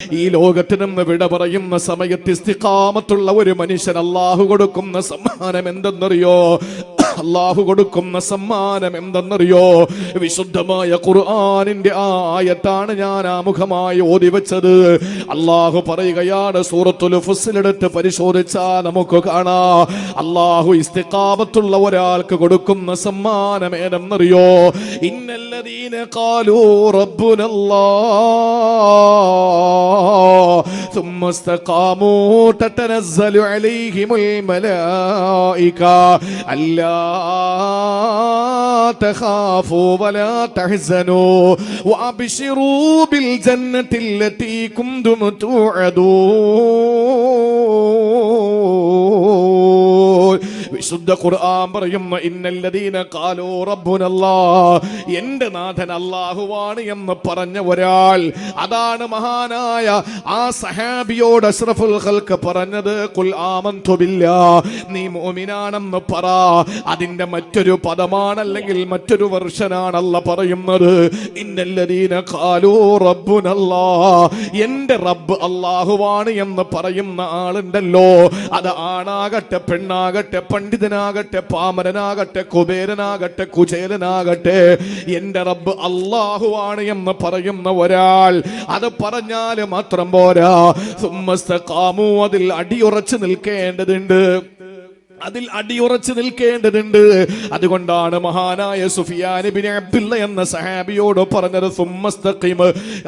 ഈ ലോകത്ത് നിന്ന് വിട പറയുന്ന സമയത്ത് ഇസ്തിഖാമത്തുള്ള ഒരു മനുഷ്യൻ അല്ലാഹു കൊടുക്കുന്ന സമ്മാനം എന്തെന്നറിയോ? അല്ലാഹു കൊടുക്കുന്ന സമ്മാനം എന്തെന്നറിയോ? വിശുദ്ധമായ ഖുർആനിന്റെ ആയത്താണ് ഞാൻ ആമുഖമായി ഓതി വെച്ചത്. അല്ലാഹു പറയുകയാണ്, സൂറത്തുൽ ഫുസ്സിലെടുത്ത് പരിശോധിച്ചാൽ നമുക്ക് കാണാം, അല്ലാഹു ഇസ്തിഖാമത്തുള്ള ഒരാൾക്ക് കൊടുക്കുന്ന സമ്മാനം ഏതെന്നറിയോ? ഇന്നല്ലദീന ഖാലൂ റബ്ബുനല്ലാഹ് ثم استقاموا تتنزل عليهم الملائكة ألا تخافوا ولا تحزنوا وأبشروا بالجنة التي كنتم توعدون. വിശുദ്ധ ഖുർആൻ പറയുന്ന ഇന്നല്ലദീന ഖാലൂ റബ്ബുനല്ലാഹ്, എൻ്റെ നാഥൻ അല്ലാഹുവാണ് എന്ന് പറഞ്ഞ ഒരാൾ, അതാണ് മഹാനായ ആ സഹാബിയോട് അഷ്റഫുൽ ഖൽഖ് പറഞ്ഞത്, ഖുൽ ആമന്തു ബില്ലാഹ്, നീ മുഅ്മിനാണെന്ന് പറ. അതിന്റെ മറ്റൊരു പദമാണ്, അല്ലെങ്കിൽ മറ്റൊരു വെർഷനാണ് അല്ലാഹ് പറയുന്നത്, ഇന്നല്ലദീന ഖാലൂ റബ്ബുനല്ലാഹ്, എൻ്റെ റബ്ബ് അല്ലാഹുവാണ് എന്ന് പറയുന്ന ആളുണ്ടല്ലോ, അത് ആണാകട്ടെ പെണ്ണാകട്ടെ പണ്ഡിതനാകട്ടെ പാമരനാകട്ടെ കുബേരനാകട്ടെ കുചേലനാകട്ടെ, എന്റെ റബ്ബ് അല്ലാഹുവാണ് എന്ന് പറയുന്ന ഒരാൾ, അത് പറഞ്ഞാൽ മാത്രം പോരാ, സുമ്മസ്തഖാമു, അതിൽ അടിയുറച്ചു നിൽക്കേണ്ടതുണ്ട്, അതിൽ അടിയുറച്ചു നിൽക്കേണ്ടതുണ്ട്. അതുകൊണ്ടാണ് മഹാനായ സുഫിയാൻ ഇബ്നു അബ്ദുല്ല എന്ന സഹാബിയോട് പറഞ്ഞത്, സുമ്മസ്തഖിം,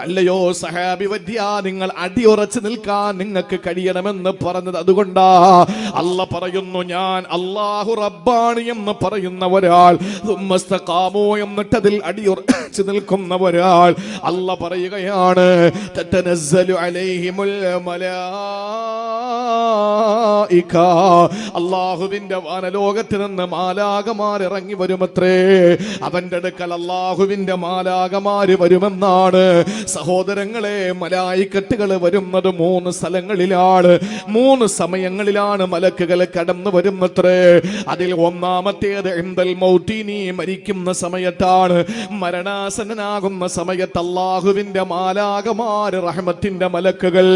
അല്ലയോ സഹാബി വദ്യ, നിങ്ങൾ അടിയുറച്ചു നിൽക്കാൻ നിങ്ങൾക്ക് കഴിയണമെന്ന് പറഞ്ഞത്. അതുകൊണ്ടാ അല്ലാഹ് പറയുന്നു, ഞാൻ അല്ലാഹു റബ്ബാണ് എന്ന് പറയുന്ന ഒരാൾ, സുമ്മസ്തഖാമു, എന്നിട്ട് അതിൽ അടിയുറച്ചു നിൽക്കുന്ന ഒരാൾ, അല്ലാഹ് പറയുകയാണ്, തതനസ്സലു അലൈഹിമുൽ മലായിക, അല്ലാഹുവിന്റെ വാനലോകത്ത് നിന്ന് മാലാകമാർ ഇറങ്ങി വരുമത്രേ. അവന്റെ അടുക്കൽ അല്ലാഹുവിന്റെ മാലാകമാര് വരുമെന്നാണ്. സഹോദരങ്ങളെ, മലായിക്കത്തുകൾ വരുന്നത് 3 സ്ഥലങ്ങളിലാണ്, 3 സമയങ്ങളിലാണ് മലക്കുകൾ കടന്നു വരുന്നത്രേ. അതിൽ ഒന്നാമത്തേത് ഇൻദൽ മൗതി, നീ മരിക്കുന്ന സമയത്താണ്. മരണാസന്നനാകുന്ന സമയത്ത് അല്ലാഹുവിന്റെ മാലാകമാര്, റഹ്മത്തിന്റെ മലക്കുകൾ,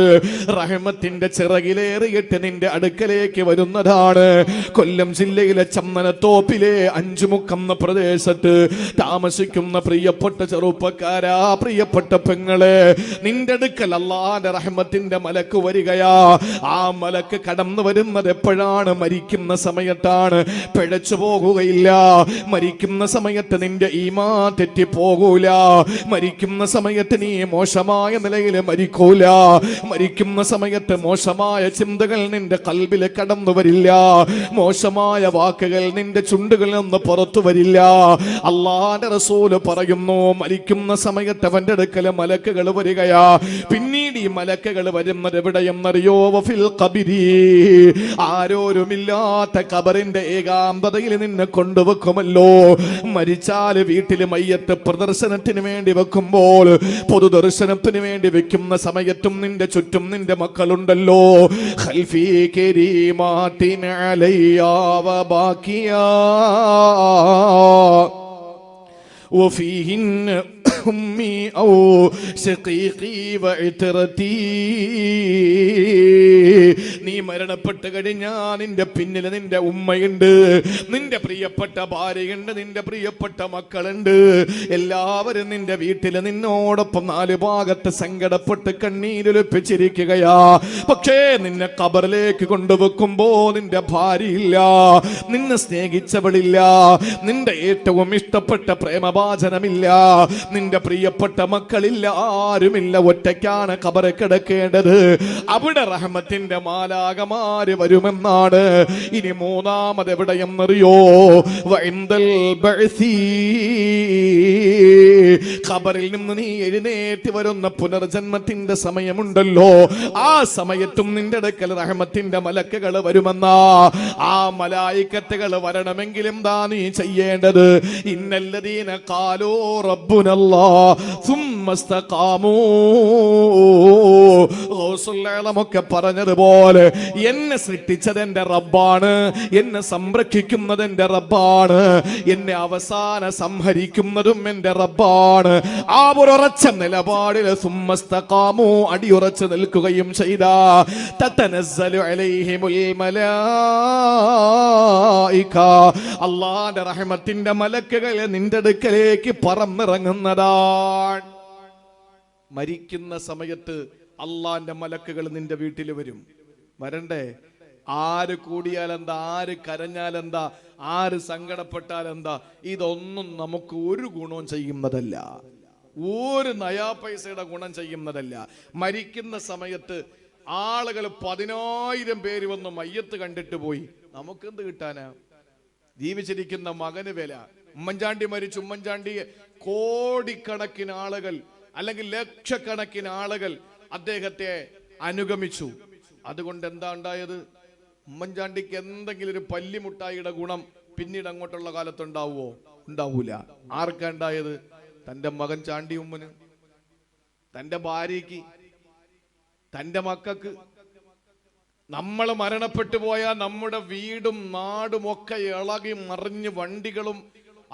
റഹ്മത്തിന്റെ ചിറകിലേറിയിട്ട് നിന്റെ അടുക്കലേക്ക് വരുന്നതാണ്. കൊല്ലം ജില്ലയിലെ ചമ്മനത്തോപ്പിലെ അഞ്ചുമുക്കം എന്ന പ്രദേശത്ത് താമസിക്കുന്ന പ്രിയപ്പെട്ട ചെറുപ്പക്കാരാ, പ്രിയപ്പെട്ട പെങ്ങളെ, നിന്റെ അടുക്കൽ അല്ലാഹുവിന്റെ റഹ്മത്തിന്റെ മലക്ക് വരികയാ. ആ മലക്ക് കടന്നു വരുന്നത് എപ്പോഴാണ്? മരിക്കുന്ന സമയത്താണ്. പിഴച്ചു പോകുകയില്ല. മരിക്കുന്ന സമയത്ത് നിന്റെ ഈമാൻ തെറ്റിപ്പോകൂല. മരിക്കുന്ന സമയത്ത് നീ മോശമായ നിലയിൽ മരിക്കൂല. മരിക്കുന്ന സമയത്ത് മോശമായ ചിന്തകൾ നിന്റെ കൽബിൽ കടന്നു വരില്ല. മോശമായ വാക്കുകൾ നിന്റെ ചുണ്ടുകളിൽ നിന്ന് പുറത്തു വരില്ല. അല്ലാഹുവിന്റെ റസൂല് പറയുന്നു, മരിക്കുന്ന സമയത്ത് അവന്റെ അടുക്കൽ മലക്കുകൾ വരികയാ. പിന്നീട് ഈ മലക്കുകൾ വരുന്നത് എവിടെയെന്നറിയോ? വഫിൽ ഖബരി, ആരോരുമില്ലാത്ത ഖബറിന്റെ ഏകാന്തതയിൽ നിന്നെ കൊണ്ടുവെക്കുമല്ലോ. മരിച്ചാൽ വീട്ടിൽ മയ്യത്ത് പ്രദർശനത്തിന് വേണ്ടി വെക്കുമ്പോൾ, പൊതുദർശനത്തിന് വേണ്ടി വെക്കുന്ന സമയത്തും നിന്റെ ചുറ്റും നിന്റെ മക്കളുണ്ടല്ലോ. ഖൽഫി കരീമാത്തിൻ അലയ്യാ വബാക്കിയാ വഫീഹിൻ ഉമ്മി ഔ ശഖീഖി വഇത്രതി. നീ മരണപ്പെട്ട് കഴിഞ്ഞാൽ നിന്റെ പിന്നിൽ നിന്റെ ഉമ്മയുണ്ട്, നിന്റെ പ്രിയപ്പെട്ട ഭാര്യയുണ്ട്, നിന്റെ പ്രിയപ്പെട്ട മക്കളുണ്ട്. എല്ലാവരും നിന്റെ വീട്ടിൽ നിന്നോടൊപ്പം 4 ഭാഗത്ത് സങ്കടപ്പെട്ട് കണ്ണീരൊലിപ്പിച്ചിരിക്കുകയാ. പക്ഷേ നിന്നെ ഖബറിലേക്ക് കൊണ്ടുവെക്കുമ്പോ നിന്റെ ഭാര്യയില്ല, നിന്നെ സ്നേഹിച്ചവളില്ല, നിന്റെ ഏറ്റവും ഇഷ്ടപ്പെട്ട പ്രേമഭാജനമില്ല, നിന്റെ പ്രിയപ്പെട്ട മക്കളില്ല, ആരുമില്ല. ഒറ്റയ്ക്കാണ് ഖബറിൽ കിടക്കേണ്ടത്. അവിടെ റഹ്മത്തിന്റെ മാലാകമാര് വരുമെന്നാണ്. ഇനി മൂന്നാമത് എവിടെയെന്നറിയോ? വഇൻദൽ ബഅസി, ഖബറിൽ നിന്ന് നീ എഴുന്നേറ്റ് വരുന്ന പുനർജന്മത്തിന്റെ സമയമുണ്ടല്ലോ, ആ സമയത്തും നിന്റെ അടുക്കൽ റഹ്മത്തിന്റെ മലക്കുകൾ വരുമെന്നാ. ആ മലായിക്കത്തുകൾ വരണമെങ്കിൽ എന്താ നീ ചെയ്യേണ്ടത്? ഇന്നല്ലദീന ഖാലൂ റബ്ബുനല്ലാഹ് സുമ്മ ഇസ്തഖാമൂ, ഗൗസുൽ ഗൗസുല്ലമൊക്കെ പറഞ്ഞതുപോലെ എന്നെ സൃഷ്ടിച്ചത് എന്റെ റബ്ബാണ്, എന്നെ സംരക്ഷിക്കുന്നത് എന്റെ റബ്ബാണ്, എന്നെ അവസാന സംഹരിക്കുന്നതും എന്റെ റബ്ബാണ്. ആ ഉറച്ച നിലപാടിൽ സുമ്മസ്തഖാമു അടിയുറച്ചു നിൽക്കുകയും ചെയ്ത തതനസ്സലു അലൈഹിമുൽ മലായിക, അല്ലാഹുവിന്റെ റഹ്മത്തിന്റെ മലക്കുകൾ നിന്റെ അടുക്കലേക്ക് പറന്നിറങ്ങുന്നതാണ്. മരിക്കുന്ന സമയത്ത് അള്ളാന്റെ മലക്കുകൾ നിന്റെ വീട്ടിൽ വരും. വരണ്ടേ? ആര് കൂടിയാലെന്താ, ആര് കരഞ്ഞാലെന്താ, ആര് സങ്കടപ്പെട്ടാലെന്താ, ഇതൊന്നും നമുക്ക് ഒരു ഗുണവും ചെയ്യുന്നതല്ല, ഒരു നയാ പൈസയുടെ ഗുണം ചെയ്യുന്നതല്ല. മരിക്കുന്ന സമയത്ത് ആളുകൾ 10,000 പേര് വന്ന് മയ്യത്ത് കണ്ടിട്ട് പോയി, നമുക്കെന്ത് കിട്ടാനാ? ജീവിച്ചിരിക്കുന്ന മകന് വില. ഉമ്മൻചാണ്ടി മരിച്ചു, ഉമ്മൻചാണ്ടി കോടിക്കണക്കിന് ആളുകൾ അല്ലെങ്കിൽ ലക്ഷക്കണക്കിന് ആളുകൾ അദ്ദേഹത്തെ അനുഗമിച്ചു. അതുകൊണ്ട് എന്താ ഉണ്ടായത്? ഉമ്മൻചാണ്ടിക്ക് എന്തെങ്കിലും ഒരു പല്ലിമുട്ടായിയുടെ ഗുണം പിന്നീട് അങ്ങോട്ടുള്ള കാലത്ത് ഉണ്ടാവുമോ? ഉണ്ടാവൂല. ആർക്കാ ഉണ്ടായത്? തന്റെ മകൻ ചാണ്ടി ഉമ്മന്, തന്റെ ഭാര്യയ്ക്ക്, തന്റെ മക്കൾക്ക്. നമ്മൾ മരണപ്പെട്ടു പോയാൽ നമ്മുടെ വീടും നാടും ഒക്കെ ഇളകി മറിഞ്ഞ് വണ്ടികളും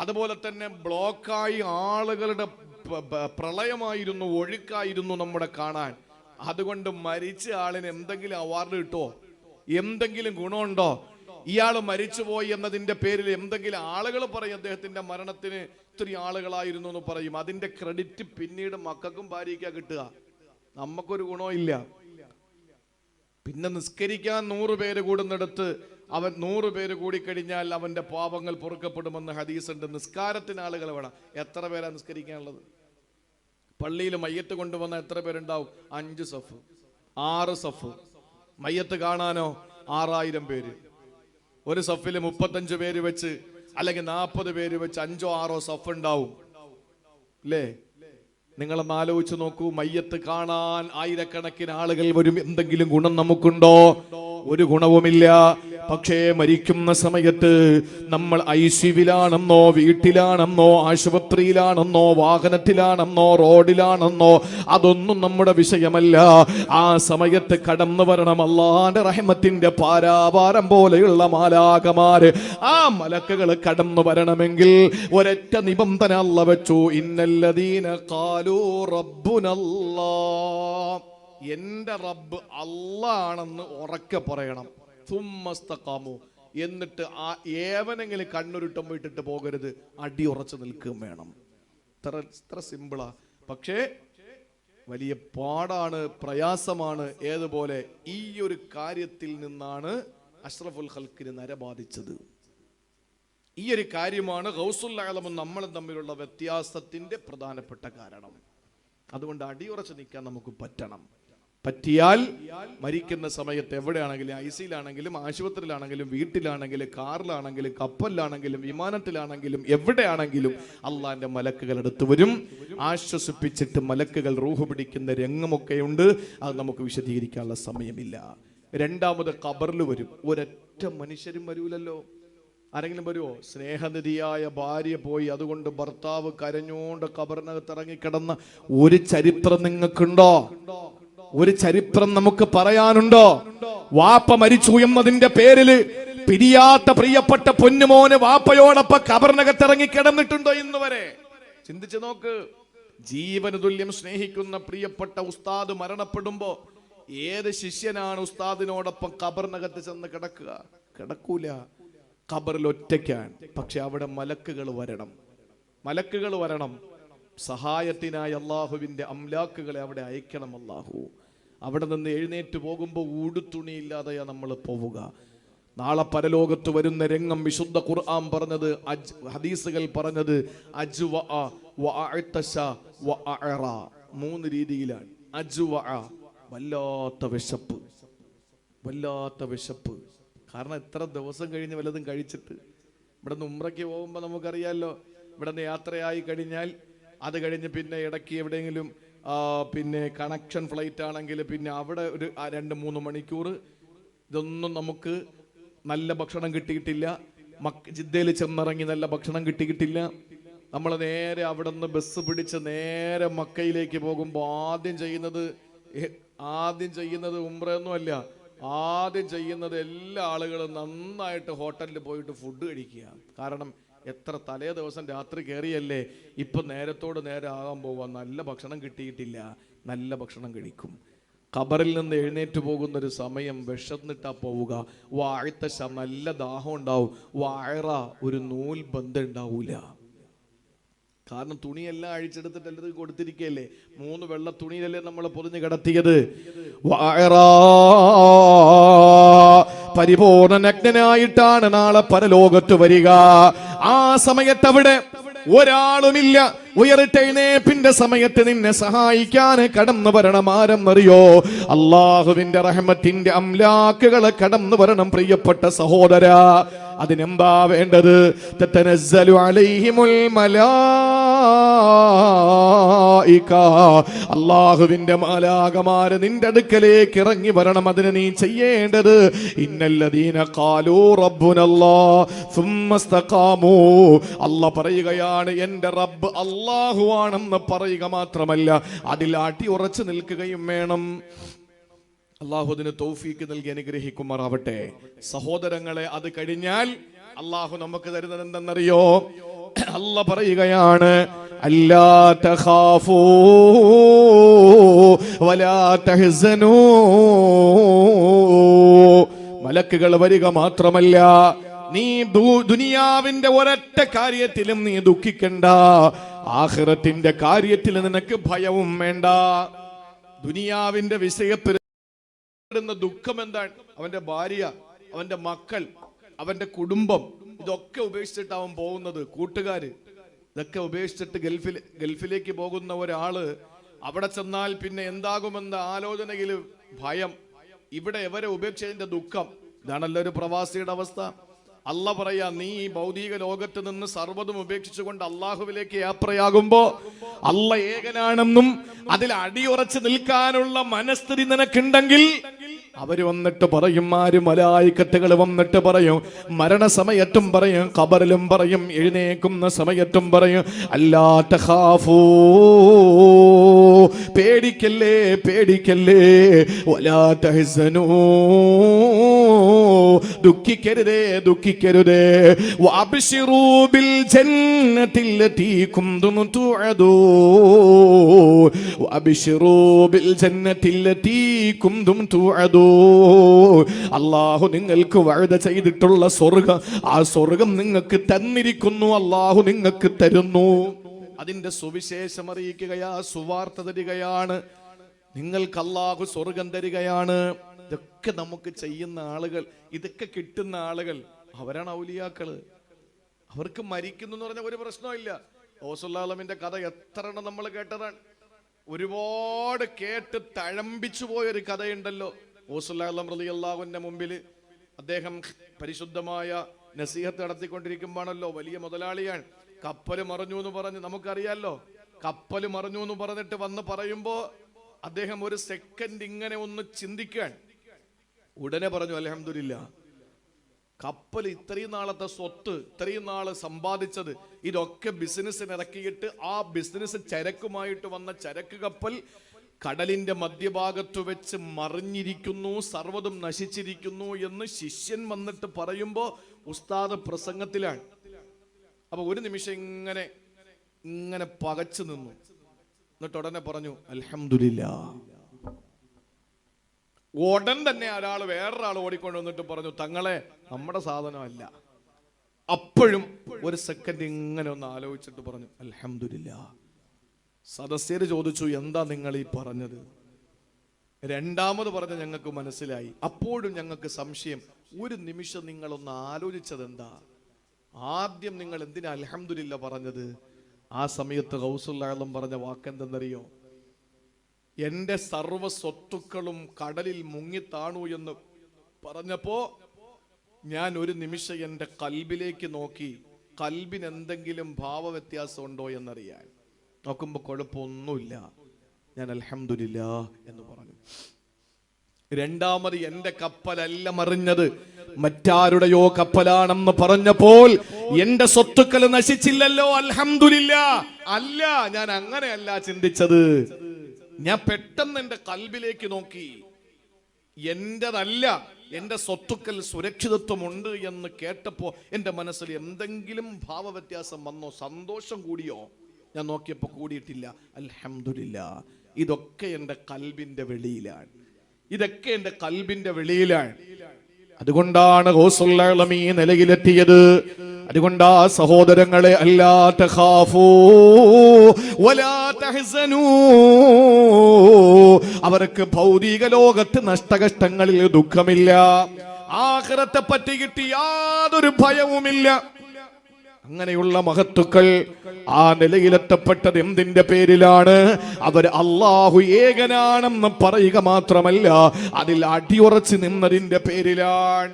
അതുപോലെ തന്നെ ബ്ലോക്കായി ആളുകളുടെ പ്രളയമായിരുന്നു, ഒഴുക്കായിരുന്നു നമ്മുടെ കാണാൻ. അതുകൊണ്ട് മരിച്ച ആളിന് എന്തെങ്കിലും അവാർഡ് കിട്ടോ? എന്തെങ്കിലും ഗുണമുണ്ടോ? ഇയാൾ മരിച്ചുപോയി എന്നതിന്റെ പേരിൽ എന്തെങ്കിലും ആളുകൾ പറയും അദ്ദേഹത്തിന്റെ മരണത്തിന് ഇത്തിരി ആളുകളായിരുന്നു എന്ന് പറയും. അതിന്റെ ക്രെഡിറ്റ് പിന്നീട് മക്കൾക്കും ഭാര്യയ്ക്കാ കിട്ടുക, നമുക്കൊരു ഗുണവും ഇല്ല. പിന്നെ നിസ്കരിക്കാൻ 100 പേര് കൂടുന്നിടത്ത് അവൻ 100 പേര് കൂടിക്കഴിഞ്ഞാൽ അവന്റെ പാപങ്ങൾ പൊറുക്കപ്പെടുമെന്ന് ഹദീസുണ്ട്. നിസ്കാരത്തിന് ആളുകൾ വേണം. എത്ര പേരാ നിസ്കരിക്കാനുള്ളത്? പള്ളിയിൽ മയ്യത്ത് കൊണ്ടുവന്ന എത്ര പേരുണ്ടാവും? 5 സഫ്, 6 സഫ്. മയ്യത്ത് കാണാനോ 6000 പേര്. ഒരു സഫിൽ 35 പേര് വെച്ച് അല്ലെങ്കിൽ 40 പേര് വെച്ച് 5ഓ 6ഓ സഫ് ഉണ്ടാവും അല്ലേ? നിങ്ങളൊന്ന് ആലോചിച്ച് നോക്കൂ. മയ്യത്ത് കാണാൻ ആയിരക്കണക്കിന് ആളുകൾ വരും. എന്തെങ്കിലും ഗുണം നമുക്കുണ്ടോ? ഒരു ഗുണവുമില്ല. പക്ഷേ മരിക്കുന്ന സമയത്ത് നമ്മൾ ഐസിയുവിലാണെന്നോ വീട്ടിലാണെന്നോ ആശുപത്രിയിലാണെന്നോ വാഹനത്തിലാണെന്നോ റോഡിലാണെന്നോ അതൊന്നും നമ്മുടെ വിഷയമല്ല. ആ സമയത്ത് കടന്നു വരണം അല്ലാഹുവിന്റെ റഹ്മത്തിന്റെ പാരാവാരം പോലെയുള്ള മാലാഖമാര്. ആ മലക്കുകൾ കടന്നു വരണമെങ്കിൽ ഒരൊറ്റ നിബന്ധന അല്ലാഹു വെച്ചു. ഇന്നല്ലദീന ഖാലൂ റബ്ബുനല്ലാഹ്, എന്റെ റബ്ബ് അല്ലാഹ് ഉറക്കെ പറയണം. സുമ്മസ്തഖാമു, എന്നിട്ട് ആ ഏവനെങ്കിലും കണ്ണുരുട്ടം പോയിട്ടിട്ട് പോകരുത്, അടി ഉറച്ചു നിൽക്കുകയും വേണം. ഇത്ര സിമ്പിളാ. പക്ഷേ വലിയ പാടാണ്, പ്രയാസമാണ്. ഏതുപോലെ ഈ ഒരു കാര്യത്തിൽ നിന്നാണ് അഷ്റഫുൽ ഖൽക്കിന് നര ബാധിച്ചത്. ഈ ഒരു കാര്യമാണ് ഗൗസുൽ ആലമും നമ്മളും തമ്മിലുള്ള വ്യത്യാസത്തിന്റെ പ്രധാനപ്പെട്ട കാരണം. അതുകൊണ്ട് അടിയുറച്ച് നിൽക്കാൻ നമുക്ക് പറ്റണം. പറ്റിയാൽ മരിക്കുന്ന സമയത്ത് എവിടെയാണെങ്കിലും, ഐസിയിലാണെങ്കിലും ആശുപത്രിയിലാണെങ്കിലും വീട്ടിലാണെങ്കിലും കാറിലാണെങ്കിലും കപ്പലിലാണെങ്കിലും വിമാനത്തിലാണെങ്കിലും എവിടെയാണെങ്കിലും അള്ളാന്റെ മലക്കുകൾ അടുത്ത് വരും. ആശ്വസിപ്പിച്ചിട്ട് മലക്കുകൾ റൂഹ് പിടിക്കുന്ന രംഗമൊക്കെയുണ്ട്. അത് നമുക്ക് വിശദീകരിക്കാനുള്ള സമയമില്ല. രണ്ടാമത് ഖബറിൽ വരും. ഒരൊറ്റ മനുഷ്യരും വരൂലല്ലോ. ആരെങ്കിലും വരുമോ? സ്നേഹനിധിയായ ഭാര്യ പോയി, അതുകൊണ്ട് ഭർത്താവ് കരഞ്ഞോണ്ട് ഖബറിനകത്ത് ഇറങ്ങിക്കിടന്ന ഒരു ചരിത്രം നിങ്ങൾക്കുണ്ടോ? ഒരു ചരിത്രം നമുക്ക് പറയാനുണ്ടോ? വാപ്പ മരിച്ചു എന്നതിന്റെ പേരിൽ പിരിയാത്ത പ്രിയപ്പെട്ട പൊന്നുമോന് വാപ്പയോടൊപ്പം ഖബറിനകത്ത് ഇറങ്ങിക്കിടന്നിട്ടുണ്ടോ ഇന്ന് വരെ? ചിന്തിച്ചു നോക്ക്. ജീവന് തുല്യം സ്നേഹിക്കുന്ന പ്രിയപ്പെട്ട ഉസ്താദ് മരണപ്പെടുമ്പോ ഏത് ശിഷ്യനാണ് ഉസ്താദിനോടൊപ്പം ഖബറിനകത്ത് ചെന്ന് കിടക്കുക? കിടക്കൂല. ഖബറിൽ ഒറ്റയ്ക്കാണ്. പക്ഷെ അവിടെ മലക്കുകൾ വരണം. മലക്കുകൾ വരണം. സഹായത്തിനായി അള്ളാഹുവിന്റെ അംലാക്കുകളെ അവിടെ അയക്കണം അള്ളാഹു. അവിടെ നിന്ന് എഴുന്നേറ്റ് പോകുമ്പോൾ ഊടുത്തുണിയില്ലാതെയാ നമ്മൾ പോവുക. നാളെ പരലോകത്ത് വരുന്ന രംഗം വിശുദ്ധ ഖുർആൻ പറഞ്ഞത്, ഹദീസുകൾ പറഞ്ഞത് മൂന്ന് രീതിയിലാണ്. വല്ലാത്ത വിശപ്പ്, വല്ലാത്ത വിശപ്പ്. കാരണം എത്ര ദിവസം കഴിഞ്ഞ് വല്ലതും കഴിച്ചിട്ട്. ഇവിടെ നിന്ന് ഉംറയ്ക്ക് പോകുമ്പോൾ നമുക്കറിയാമല്ലോ, ഇവിടെ നിന്ന് യാത്രയായി കഴിഞ്ഞാൽ അത് കഴിഞ്ഞ് പിന്നെ ഇടയ്ക്ക് എവിടെയെങ്കിലും പിന്നെ കണക്ഷൻ ഫ്ലൈറ്റ് ആണെങ്കിൽ പിന്നെ അവിടെ ഒരു 2-3 മണിക്കൂർ ഇതൊന്നും നമുക്ക് നല്ല ഭക്ഷണം കിട്ടിയിട്ടില്ല. ജിദ്ദയിൽ ചെന്നിറങ്ങി നല്ല ഭക്ഷണം കിട്ടിയിട്ടില്ല. നമ്മൾ നേരെ അവിടെ നിന്ന് ബസ് പിടിച്ച് നേരെ മക്കയിലേക്ക് പോകുമ്പോൾ ആദ്യം ചെയ്യുന്നത് ആദ്യം ചെയ്യുന്നത് ഉംറയൊന്നുമല്ല, ആദ്യം ചെയ്യുന്നത് എല്ലാ ആളുകളും നന്നായിട്ട് ഹോട്ടലിൽ പോയിട്ട് ഫുഡ് കഴിക്കുക. കാരണം എത്ര തലേ ദിവസം രാത്രി കയറിയല്ലേ, ഇപ്പം നേരത്തോട് നേരെ ആകാൻ പോവുക, നല്ല ഭക്ഷണം കിട്ടിയിട്ടില്ല, നല്ല ഭക്ഷണം കഴിക്കും. ഖബറിൽ നിന്ന് എഴുന്നേറ്റ് പോകുന്നൊരു സമയം വിശന്നിട്ടാ പോവുക, വാഴ്ത്തശ നല്ല ദാഹം ഉണ്ടാവും, വാഴ ഒരു നൂൽ ബന്ധം ഉണ്ടാവൂല. കാരണം തുണിയെല്ലാം അഴിച്ചെടുത്തിട്ട് എല്ലാവരും കൊടുത്തിരിക്കുകയല്ലേ, 3 വെള്ള തുണിയിലല്ലേ നമ്മൾ പൊതിഞ്ഞ് കിടത്തിയത്. പരിപൂർണ നഗ്നനായിട്ടാണ് നാളെ പരലോകത്ത് വരിക. ആ സമയത്ത് അവിടെ ഒരാളുമില്ല. ഉയർത്തെഴുന്നേൽപ്പിന്റെ സമയത്ത് നിന്നെ സഹായിക്കാൻ കടന്നു വരണം ആരെന്നറിയോ? അള്ളാഹുവിന്റെ റഹ്മത്തിന്റെ അംലാക്കുകളെ കടന്നു വരണം പ്രിയപ്പെട്ട സഹോദര. അതിനെന്താ വേണ്ടത്? തതനസ്സലു അലൈഹിമുൽ മലായിക, അള്ളാഹുവിന്റെ മാലാകമാര് നിന്റെ അടുക്കലേക്ക് ഇറങ്ങി വരണം. അതിന് നീ ചെയ്യേണ്ടത് ഇന്നല്ലദീന ഖാലൂ റബ്ബുനല്ലാഹ് സുമ്മസ്തഖാമൂ, അല്ലാഹ് പറയുകയാണ് എന്റെ റബ്ബ് അല്ലാഹുവാണെന്ന് പറയുക മാത്രമല്ല അതിൽ അടി ഉറച്ചു നിൽക്കുകയും വേണം. അള്ളാഹു അതിന് തൗഫീക്ക് നൽകി അനുഗ്രഹിക്കുമാറാവട്ടെ. സഹോദരങ്ങളെ, അത് കഴിഞ്ഞാൽ അള്ളാഹു നമുക്ക് തരുന്നത് എന്തെന്നറിയോ? അല്ലാഹ് പറയുകയാണ് അല്ലാ തഖാഫൂ വലാ തഹ്സനൂ, മലക്കുകൾ വരിക മാത്രമല്ല, നീ ദുനിയാവിന്റെ ഒരൊറ്റ കാര്യത്തിലും നീ ദുഃഖിക്കണ്ട, ആഖിറത്തിന്റെ കാര്യത്തിൽ നിനക്ക് ഭയവും വേണ്ട. ദുനിയാവിന്റെ വിഷയത്തിൽ ദുഃഖം എന്താണ്? അവന്റെ ഭാര്യ, അവന്റെ മക്കൾ, അവന്റെ കുടുംബം, ഇതൊക്കെ ഉപേക്ഷിച്ചിട്ട് അവൻ പോകുന്നത്, കൂട്ടുകാര് ഇതൊക്കെ ഉപേക്ഷിച്ചിട്ട് ഗൾഫിലേക്ക് പോകുന്ന ഒരാള് അവിടെ ചെന്നാൽ പിന്നെ എന്താകുമെന്ന ആലോചനയിൽ ഭയം, ഇവിടെ എവരെ ഉപേക്ഷിച്ചതിന്റെ ദുഃഖം. ഇതാണല്ലോ ഒരു പ്രവാസിയുടെ അവസ്ഥ. അല്ലാഹ് പറയാ, നീ ഈ ഭൗതിക ലോകത്ത് നിന്ന് സർവ്വതും ഉപേക്ഷിച്ചുകൊണ്ട് അള്ളാഹുവിലേക്ക് യാത്രയാകുമ്പോ അല്ലാഹ് ഏകനാണെന്നും അതിൽ അടിയുറച്ച് നിൽക്കാനുള്ള മനസ്ഥിതി നിനക്കുണ്ടെങ്കിൽ അവര് വന്നിട്ട് പറയും, ആരും മലായിക്കത്തുകൾ വന്നിട്ട് പറയും, മരണസമയത്തും പറയും, ഖബറിലും പറയും, എഴുന്നേക്കുന്ന സമയത്തും പറയും, അല്ലാ തഖാഫൂ, പേടിക്കല്ലേ പേടിക്കല്ലേ, വലാ തഹ്സനൂ, ദുഃഖിക്കരുതേ ദുഃഖിക്കരുതേ, വഅബ്ശിറൂ ബിൽ ജന്നത്തില്ലതീ കുന്തും തുഅദൂൻ, വഅബ്ശിറൂ ബിൽ ജന്നത്തില്ലതീ കുന്തും തുഅദൂൻ. അല്ലാഹു നിങ്ങൾക്ക് വഅദ ചെയ്തിട്ടുള്ള സ്വർഗ്ഗം, ആ സ്വർഗ്ഗം നിങ്ങൾക്ക് തന്നിരിക്കുന്നു, അല്ലാഹു നിങ്ങൾക്ക് തരുന്നു. അതിന്റെ സുവിശേഷം അറിയിക്കുകയാ, സുവാർത്ത തരികയാണ്. നിങ്ങൾക്ക് അല്ലാഹു സ്വർഗ്ഗം തരികയാണ്. ഇതൊക്കെ നമുക്ക് ചെയ്യുന്ന ആളുകൾ, ഇതൊക്കെ കിട്ടുന്ന ആളുകൾ, അവരാണ് ഔലിയാക്കള്. അവർക്ക് മരിക്കുന്നു എന്ന് പറഞ്ഞ ഒരു പ്രശ്നമില്ല. റസൂലുള്ളാഹിന്റെ കഥ എത്ര എണ്ണം നമ്മൾ കേട്ടതാണ്. ഒരുപാട് കേട്ട് തഴമ്പിച്ചു പോയൊരു കഥയുണ്ടല്ലോ. റസൂലുള്ളാഹിന്റെ മുമ്പിൽ അദ്ദേഹം പരിശുദ്ധമായ നസീഹത്ത് നടത്തിക്കൊണ്ടിരിക്കുമ്പോഴാണല്ലോ, വലിയ മുതലാളിയാണ്, കപ്പല് മറിഞ്ഞു എന്ന് പറഞ്ഞ് നമുക്കറിയാലോ. കപ്പല് മറിഞ്ഞു എന്ന് പറഞ്ഞിട്ട് വന്ന് പറയുമ്പോ അദ്ദേഹം ഒരു സെക്കൻഡ് ഇങ്ങനെ ഒന്ന് ചിന്തിക്കാൻ, ഉടനെ പറഞ്ഞു അൽഹംദുലില്ലാ, കപ്പൽ ഇത്രയും നാളത്തെ സ്വത്ത്, ഇത്രയും നാള് സമ്പാദിച്ചത്, ഇതൊക്കെ ബിസിനസ്സിന് ഇറക്കിയിട്ട് ആ ബിസിനസ് ചരക്കുമായിട്ട് വന്ന ചരക്ക് കപ്പൽ കടലിന്റെ മധ്യഭാഗത്ത് വെച്ച് മറിഞ്ഞിരിക്കുന്നു, സർവ്വതും നശിച്ചിരിക്കുന്നു എന്ന് ശിഷ്യൻ വന്നിട്ട് പറയുമ്പോ ഉസ്താദ് പ്രസംഗത്തിലാണ്. അപ്പൊ ഒരു നിമിഷം ഇങ്ങനെ ഇങ്ങനെ പകച്ചു നിന്നു. എന്നിട്ട് ഉടനെ പറഞ്ഞു അൽഹംദുലില്ലാ. ഉടൻ തന്നെ വേറൊരാൾ ഓടിക്കൊണ്ട് വന്നിട്ട് പറഞ്ഞു, തങ്ങളെ നമ്മുടെ സാധനമല്ല. അപ്പോഴും ഒരു സെക്കൻഡ് ഇങ്ങനെ ഒന്ന് ആലോചിച്ചിട്ട് പറഞ്ഞു അൽഹംദുലില്ലാ. സദസ്യര് ചോദിച്ചു, എന്താ നിങ്ങൾ ഈ പറഞ്ഞത്? രണ്ടാമത് പറഞ്ഞ ഞങ്ങൾക്ക് മനസ്സിലായി. അപ്പോഴും ഞങ്ങൾക്ക് സംശയം, ഒരു നിമിഷം നിങ്ങളൊന്ന് ആലോചിച്ചത് എന്താ? ആദ്യം നിങ്ങൾ എന്തിനാ അൽഹംദുലില്ലാ പറഞ്ഞത്? ആ സമയത്ത് ഗൗസുൽ ആലം പറഞ്ഞ വാക്കെന്തെന്നറിയോ? എന്റെ സർവ്വ സ്വത്തുക്കളും കടലിൽ മുങ്ങിത്താണു എന്ന് പറഞ്ഞപ്പോ ഞാൻ ഒരു നിമിഷം എന്റെ കൽബിലേക്ക് നോക്കി, കൽബിന് എന്തെങ്കിലും ഭാവവ്യത്യാസം ഉണ്ടോ എന്നറിയാൻ. നോക്കുമ്പോ കുഴപ്പമൊന്നുമില്ല. ഞാൻ അൽഹംദുലില്ലാ എന്ന് പറഞ്ഞു. രണ്ടാമത് എന്റെ കപ്പലല്ല മറിഞ്ഞത്, മറ്റാരുടെയോ കപ്പലാണെന്ന് പറഞ്ഞപ്പോൾ എന്റെ സ്വത്തുക്കൾ നശിച്ചില്ലല്ലോ, അൽഹംദുലില്ലാ. അല്ല, ഞാൻ അങ്ങനെയല്ല ചിന്തിച്ചത്. ഞാൻ പെട്ടെന്ന് എൻ്റെ കൽബിലേക്ക് നോക്കി. എന്റേതല്ല, എൻ്റെ സ്വത്തുക്കൾ സുരക്ഷിതത്വമുണ്ട് എന്ന് കേട്ടപ്പോ എൻ്റെ മനസ്സിൽ എന്തെങ്കിലും ഭാവവ്യത്യാസം വന്നോ, സന്തോഷം കൂടിയോ? ഞാൻ നോക്കിയപ്പോ കൂടിയിട്ടില്ല. അൽഹംദുലില്ലാഹ്. ഇതൊക്കെ എൻ്റെ കൽബിന്റെ വെളിയിലാണ്. ഇതൊക്കെ എൻ്റെ കൽബിന്റെ വെളിയിലാണ്. അതുകൊണ്ടാണ് ഗൗസുൽ ആലമീൻ നിലയിലെത്തിയത്. അതുകൊണ്ട് ആ സഹോദരങ്ങളെ, അല്ലാ തഖാഫൂ വലാ തഹ്സനൂ, അവർക്ക് ഭൗതിക ലോകത്ത് നഷ്ടകഷ്ടങ്ങളിൽ ദുഃഖമില്ല, ആഖിറത്തെ പറ്റിയിട്ട് യാതൊരു ഭയവുമില്ല. അങ്ങനെയുള്ള മഹത്തുക്കൾ ആ നിലയിലെത്തപ്പെട്ടത് എന്തിന്റെ പേരിലാണ്? അവർ അല്ലാഹു ഏകനാണെന്ന് പറയുക മാത്രമല്ല, അതിൽ അടിയുറച്ച് നിന്നതിന്റെ പേരിലാണ്.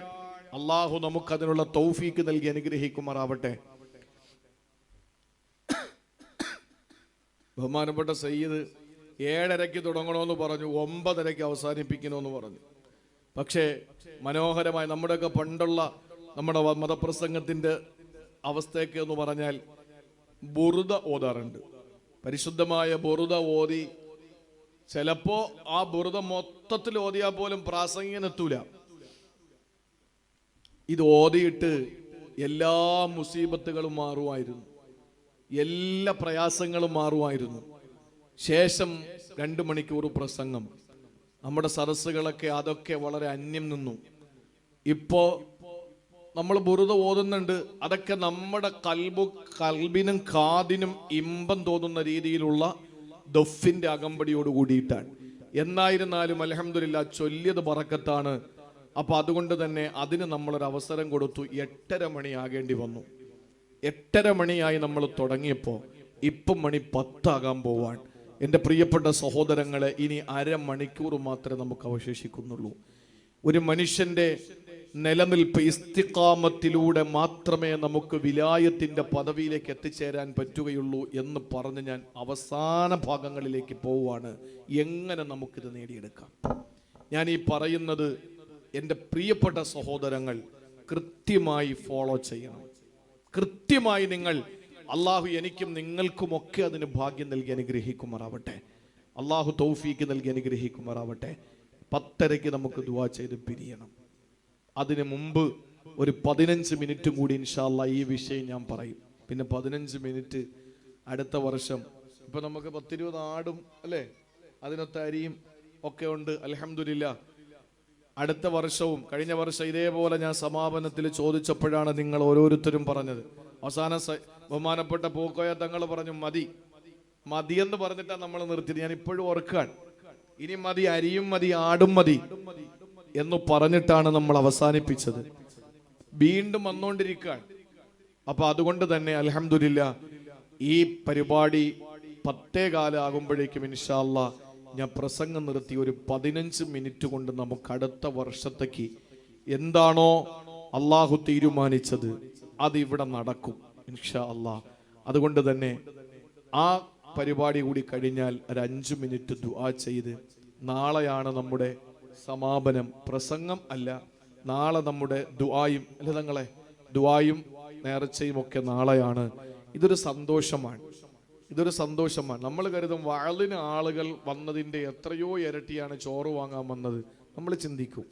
അല്ലാഹു നമുക്കതിനുള്ള തൗഫീക്ക് നൽകി അനുഗ്രഹിക്കുമാറാവട്ടെ. ബഹുമാനപ്പെട്ട സയ്യിദ് 7:30 തുടങ്ങണമെന്ന് പറഞ്ഞു, 9:30 അവസാനിപ്പിക്കണമെന്ന് പറഞ്ഞു. പക്ഷേ മനോഹരമായി നമ്മുടെയൊക്കെ പണ്ടുള്ള നമ്മുടെ മതപ്രസംഗത്തിന്റെ അവസ്ഥയൊക്കെ എന്ന് പറഞ്ഞാൽ ബുറുദ ഓതാറുണ്ട്. പരിശുദ്ധമായ ബുറുദ ഓതി ചിലപ്പോ ആ ബുറുദ മൊത്തത്തിൽ ഓതിയാൽ പോലും പ്രാസംഗികനെത്തൂല. ഇത് ഓതിയിട്ട് എല്ലാ മുസീബത്തുകളും മാറുമായിരുന്നു, എല്ലാ പ്രയാസങ്ങളും മാറുമായിരുന്നു. ശേഷം 2 മണിക്കൂർ പ്രസംഗം. നമ്മുടെ സദസ്സുകളൊക്കെ അതൊക്കെ വളരെ അന്യം നിന്നു. ഇപ്പോ നമ്മൾ ബുറുദ ഓതുന്നുണ്ട്, അതൊക്കെ നമ്മുടെ കൽബിനും കാതിനും ഇമ്പം തോന്നുന്ന രീതിയിലുള്ള ദഫിന്റെ അകമ്പടിയോട് കൂടിയിട്ടാണ്. എന്നായിരുന്നാലും അൽഹംദുലില്ലാഹ് ചൊല്ലിയത് ബറക്കത്താണ്. അപ്പൊ അതുകൊണ്ട് തന്നെ അതിന് നമ്മളൊരു അവസരം കൊടുത്തു. 8:30 മണിയാകേണ്ടി വന്നു. 8:30 മണിയായി നമ്മൾ തുടങ്ങിയപ്പോൾ ഇപ്പം മണി 10 ആകാൻ പോവാൻ. എൻ്റെ പ്രിയപ്പെട്ട സഹോദരങ്ങളെ, ഇനി അരമണിക്കൂർ മാത്രമേ നമുക്ക് അവശേഷിക്കുന്നുള്ളൂ. ഒരു മനുഷ്യന്റെ നിലനിൽപ്പ് ഇസ്തിഖാമത്തിലൂടെ മാത്രമേ നമുക്ക് വിലായത്തിന്റെ പദവിയിലേക്ക് എത്തിച്ചേരാൻ പറ്റുകയുള്ളൂ എന്ന് പറഞ്ഞ് ഞാൻ അവസാന ഭാഗങ്ങളിലേക്ക് പോവുകയാണ്. എങ്ങനെ നമുക്കിത് നേടിയെടുക്കാം? ഞാൻ ഈ പറയുന്നത് എൻ്റെ പ്രിയപ്പെട്ട സഹോദരങ്ങൾ കൃത്യമായി ഫോളോ ചെയ്യണം. കൃത്യമായി നിങ്ങൾ, അള്ളാഹു എനിക്കും നിങ്ങൾക്കുമൊക്കെ അതിന് ഭാഗ്യം നൽകി അനുഗ്രഹിക്കുമാറാവട്ടെ. അള്ളാഹു തൗഫീക്ക് നൽകി അനുഗ്രഹിക്കുമാറാവട്ടെ. 10:30 നമുക്ക് ദുആ ചെയ്ത് പിരിയണം. അതിനു മുമ്പ് ഒരു 15 മിനിറ്റ് കൂടി ഇൻഷാ അല്ലാഹ് ഈ വിഷയം ഞാൻ പറയും. പിന്നെ 15 മിനിറ്റ് അടുത്ത വർഷം. ഇപ്പൊ നമുക്ക് 10-20 ആടും അല്ലേ, അതിനൊത്ത അരിയും ഒക്കെ ഉണ്ട്. അൽഹംദുലില്ലാഹ്. അടുത്ത വർഷവും, കഴിഞ്ഞ വർഷം ഇതേപോലെ ഞാൻ സമാപനത്തിൽ ചോദിച്ചപ്പോഴാണ് നിങ്ങൾ ഓരോരുത്തരും പറഞ്ഞത്. അവസാനം ബഹുമാനപ്പെട്ട പൂക്കോയ തങ്ങൾ പറഞ്ഞു മതി എന്ന് പറഞ്ഞിട്ടാണ് നമ്മൾ നിർത്തിയത്. ഞാൻ ഇപ്പോഴും ഓർക്കാൻ, ഇനി മതി, അരിയും മതി, ആടും മതി എന്ന് പറഞ്ഞിട്ടാണ് നമ്മൾ അവസാനിപ്പിച്ചത്. വീണ്ടും വന്നുകൊണ്ടിരിക്കാൻ. അപ്പൊ അതുകൊണ്ട് തന്നെ അൽഹംദുലില്ലാഹ് ഈ പരിപാടി 10:15 ആകുമ്പോഴേക്കും ഇൻഷാ അല്ലാഹ് ഞാൻ പ്രസംഗം നിർത്തി ഒരു 15 മിനിറ്റ് കൊണ്ട് നമുക്ക് അടുത്ത വർഷത്തേക്ക് എന്താണോ അള്ളാഹു തീരുമാനിച്ചത് അത് ഇവിടെ നടക്കും ഇൻഷാ അല്ലാഹ്. അതുകൊണ്ട് തന്നെ ആ പരിപാടി കൂടി കഴിഞ്ഞാൽ ഒരു 5 മിനിറ്റ് ദുആ ചെയ്ത്, നാളെയാണ് നമ്മുടെ സമാപനം. പ്രസംഗം അല്ല, നാളെ നമ്മുടെ ദുആയും ലളിതങ്ങളെ ദുആയും നേർച്ചയും ഒക്കെ നാളെയാണ്. ഇതൊരു സന്തോഷമാണ്, ഇതൊരു സന്തോഷമാണ്. നമ്മൾ കരുതും വഅലിന് ആളുകൾ വന്നതിൻ്റെ എത്രയോ ഇരട്ടിയാണ് ചോറ് വാങ്ങാൻ വന്നത്, നമ്മൾ ചിന്തിക്കും.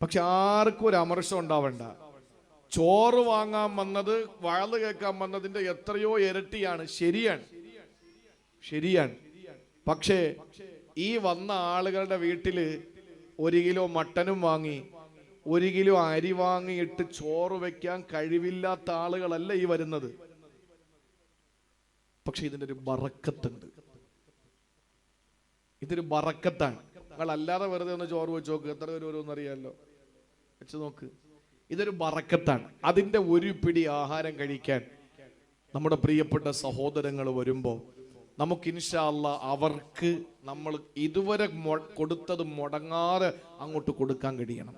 പക്ഷെ ആർക്കും ഒരു അമർഷം ഉണ്ടാവണ്ട. ചോറ് വാങ്ങാൻ വന്നത് വഅല് കേൾക്കാൻ വന്നതിൻ്റെ എത്രയോ ഇരട്ടിയാണ്. ശരിയാണ്, ശരിയാണ്. പക്ഷേ ഈ വന്ന ആളുകളുടെ വീട്ടില് 1 കിലോ മട്ടനും വാങ്ങി 1 കിലോ അരി വാങ്ങിയിട്ട് ചോറ് വെക്കാൻ കഴിവില്ലാത്ത ആളുകളല്ല ഈ വരുന്നത്. പക്ഷെ ഇതിൻ്റെ ഒരു ബറക്കത്തുണ്ട്, ഇതൊരു ബറക്കത്താണ്. നിങ്ങൾ അല്ലാതെ വെറുതെ ഒന്ന് ചോറ് വെച്ച് നോക്ക്, എത്ര പേര് വരുമെന്ന് അറിയാമല്ലോ, വെച്ച് നോക്ക്. ഇതൊരു ബറക്കത്താണ്. അതിൻ്റെ ഒരു പിടി ആഹാരം കഴിക്കാൻ നമ്മുടെ പ്രിയപ്പെട്ട സഹോദരങ്ങൾ വരുമ്പോൾ നമുക്ക് ഇൻഷാ അല്ലാഹ് അവർക്ക് നമ്മൾ ഇതുവരെ കൊടുത്തത് മുടങ്ങാതെ അങ്ങോട്ട് കൊടുക്കാൻ കഴിയണം.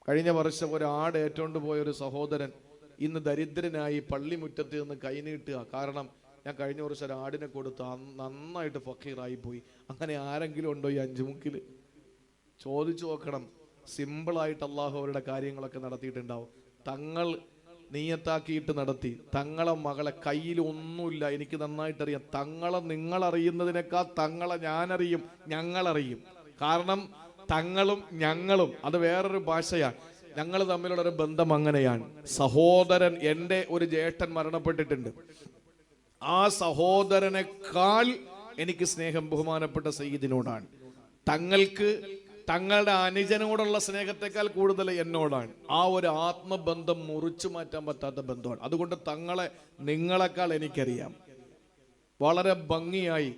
കഴിഞ്ഞ വർഷം ഒരു ആട് ഏറ്റുകൊണ്ട് പോയൊരു സഹോദരൻ ഇന്ന് ദരിദ്രനായി പള്ളിമുറ്റത്ത് നിന്ന് കൈനീട്ടുക. കാരണം ഞാൻ കഴിഞ്ഞ വർഷം ഒരു ആടിനെ കൊടുത്ത് നന്നായിട്ട് ഫക്കീറായി പോയി. അങ്ങനെ ആരെങ്കിലും ഉണ്ടോ ഈ 5 മുക്കിൽ? ചോദിച്ചു നോക്കണം. സിമ്പിളായിട്ട് അള്ളാഹു അവരുടെ കാര്യങ്ങളൊക്കെ നടത്തിയിട്ടുണ്ടാവും. തങ്ങൾ നീയത്താക്കിയിട്ട് നടത്തി. തങ്ങളെ മകളെ കയ്യിൽ ഒന്നുമില്ല, എനിക്ക് നന്നായിട്ടറിയാം. തങ്ങളെ നിങ്ങളറിയുന്നതിനേക്കാൾ തങ്ങളെ ഞാനറിയും, ഞങ്ങളറിയും. കാരണം തങ്ങളും ഞങ്ങളും അത് വേറൊരു ഭാഷയാണ്. ഞങ്ങൾ തമ്മിലുള്ള ഒരു ബന്ധം അങ്ങനെയാണ്. സഹോദരൻ, എൻ്റെ ഒരു ജ്യേഷ്ഠൻ മരണപ്പെട്ടിട്ടുണ്ട്. ആ സഹോദരനേക്കാൾ എനിക്ക് സ്നേഹം ബഹുമാനപ്പെട്ട സയ്യിദിനോടാണ്. തങ്ങൾക്ക് തങ്ങളുടെ അനുജനോടുള്ള സ്നേഹത്തെക്കാൾ കൂടുതൽ എന്നോടാണ്. ആ ഒരു ആത്മബന്ധം മുറിച്ചു മാറ്റാൻ പറ്റാത്ത ബന്ധമാണ്. അതുകൊണ്ട് തങ്ങളെ നിങ്ങളെക്കാൾ എനിക്കറിയാം. വളരെ ഭംഗിയായി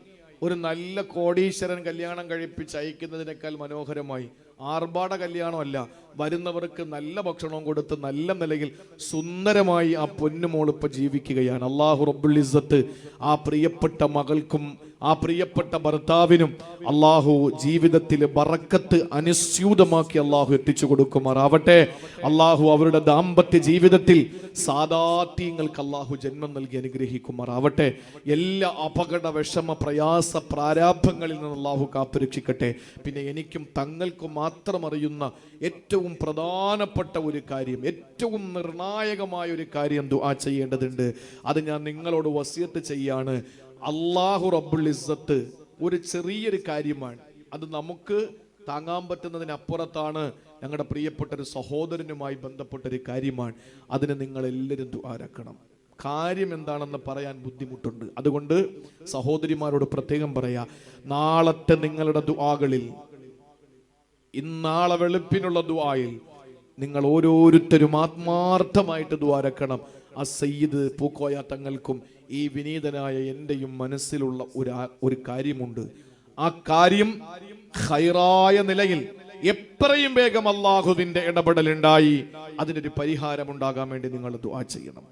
ഒരു നല്ല കോടീശ്വരൻ കല്യാണം കഴിപ്പിച്ച് അയക്കുന്നതിനേക്കാൾ മനോഹരമായി, ആർഭാട കല്യാണമല്ല, വരുന്നവർക്ക് നല്ല ഭക്ഷണവും കൊടുത്ത് നല്ല നിലയിൽ സുന്ദരമായി ആ പൊന്നുമോളിപ്പോൾ ജീവിക്കുകയാണ്. അല്ലാഹു റബ്ബുൽ ഇസ്സത്ത് ആ പ്രിയപ്പെട്ട മകൾക്കും ആ പ്രിയപ്പെട്ട ഭർത്താവിനും അല്ലാഹു ജീവിതത്തിൽ ബറക്കത്ത് അനുസ്യൂതമാക്കി അല്ലാഹു എത്തിച്ചു കൊടുക്കുമാറാവട്ടെ. അല്ലാഹു അവരുടെ ദാമ്പത്യ ജീവിതത്തിൽ സാദാത്യങ്ങൾക്ക് അല്ലാഹു ജന്മം നൽകി അനുഗ്രഹിക്കുമാറാവട്ടെ. എല്ലാ അപകട വിഷമ പ്രയാസ പ്രാരാബ്ധങ്ങളിൽ നിന്ന് അല്ലാഹു കാത്തുരക്ഷിക്കട്ടെ. പിന്നെ എനിക്കും തങ്ങൾക്കും മാത്രം അറിയുന്ന ഏറ്റവും പ്രധാനപ്പെട്ട ഒരു കാര്യം, ഏറ്റവും നിർണായകമായ ഒരു കാര്യം ദുആ ചെയ്യേണ്ടതുണ്ട്. അത് ഞാൻ നിങ്ങളോട് വസിയത്ത് ചെയ്യാണ്. അല്ലാഹു റബ്ബുൽ ഇസ്സത്ത് ഒരു ചെറിയൊരു കാര്യമാണ്, അത് നമുക്ക് താങ്ങാൻ പറ്റുന്നതിനപ്പുറത്താണ്. ഞങ്ങളുടെ പ്രിയപ്പെട്ട ഒരു സഹോദരനുമായി ബന്ധപ്പെട്ടൊരു കാര്യമാണ്. അതിന് നിങ്ങൾ എല്ലാവരും ദുആരക്കണം. കാര്യം എന്താണെന്ന് പറയാൻ ബുദ്ധിമുട്ടുണ്ട്. അതുകൊണ്ട് സഹോദരിമാരോട് പ്രത്യേകം പറയാ, നാളത്തെ നിങ്ങളുടെ ദുആകളിൽ, ഇന്നാളെ വെളുപ്പിനുള്ള ദുആയിൽ നിങ്ങൾ ഓരോരുത്തരും ആത്മാർത്ഥമായിട്ട് ദുആരക്കണം. ആ സയ്യിദ് പൂക്കോയ തങ്ങൾക്കും ഈ വിനീതനായ എന്റെയും മനസ്സിലുള്ള ഒരു കാര്യമുണ്ട്. ആ കാര്യം ഖൈറായ നിലയിൽ എത്രയും വേഗം അല്ലാഹുവിന്റെ ഇടപെടലുണ്ടായി അതിനൊരു പരിഹാരം ഉണ്ടാകാൻ വേണ്ടി നിങ്ങൾ ദുആ ചെയ്യണം.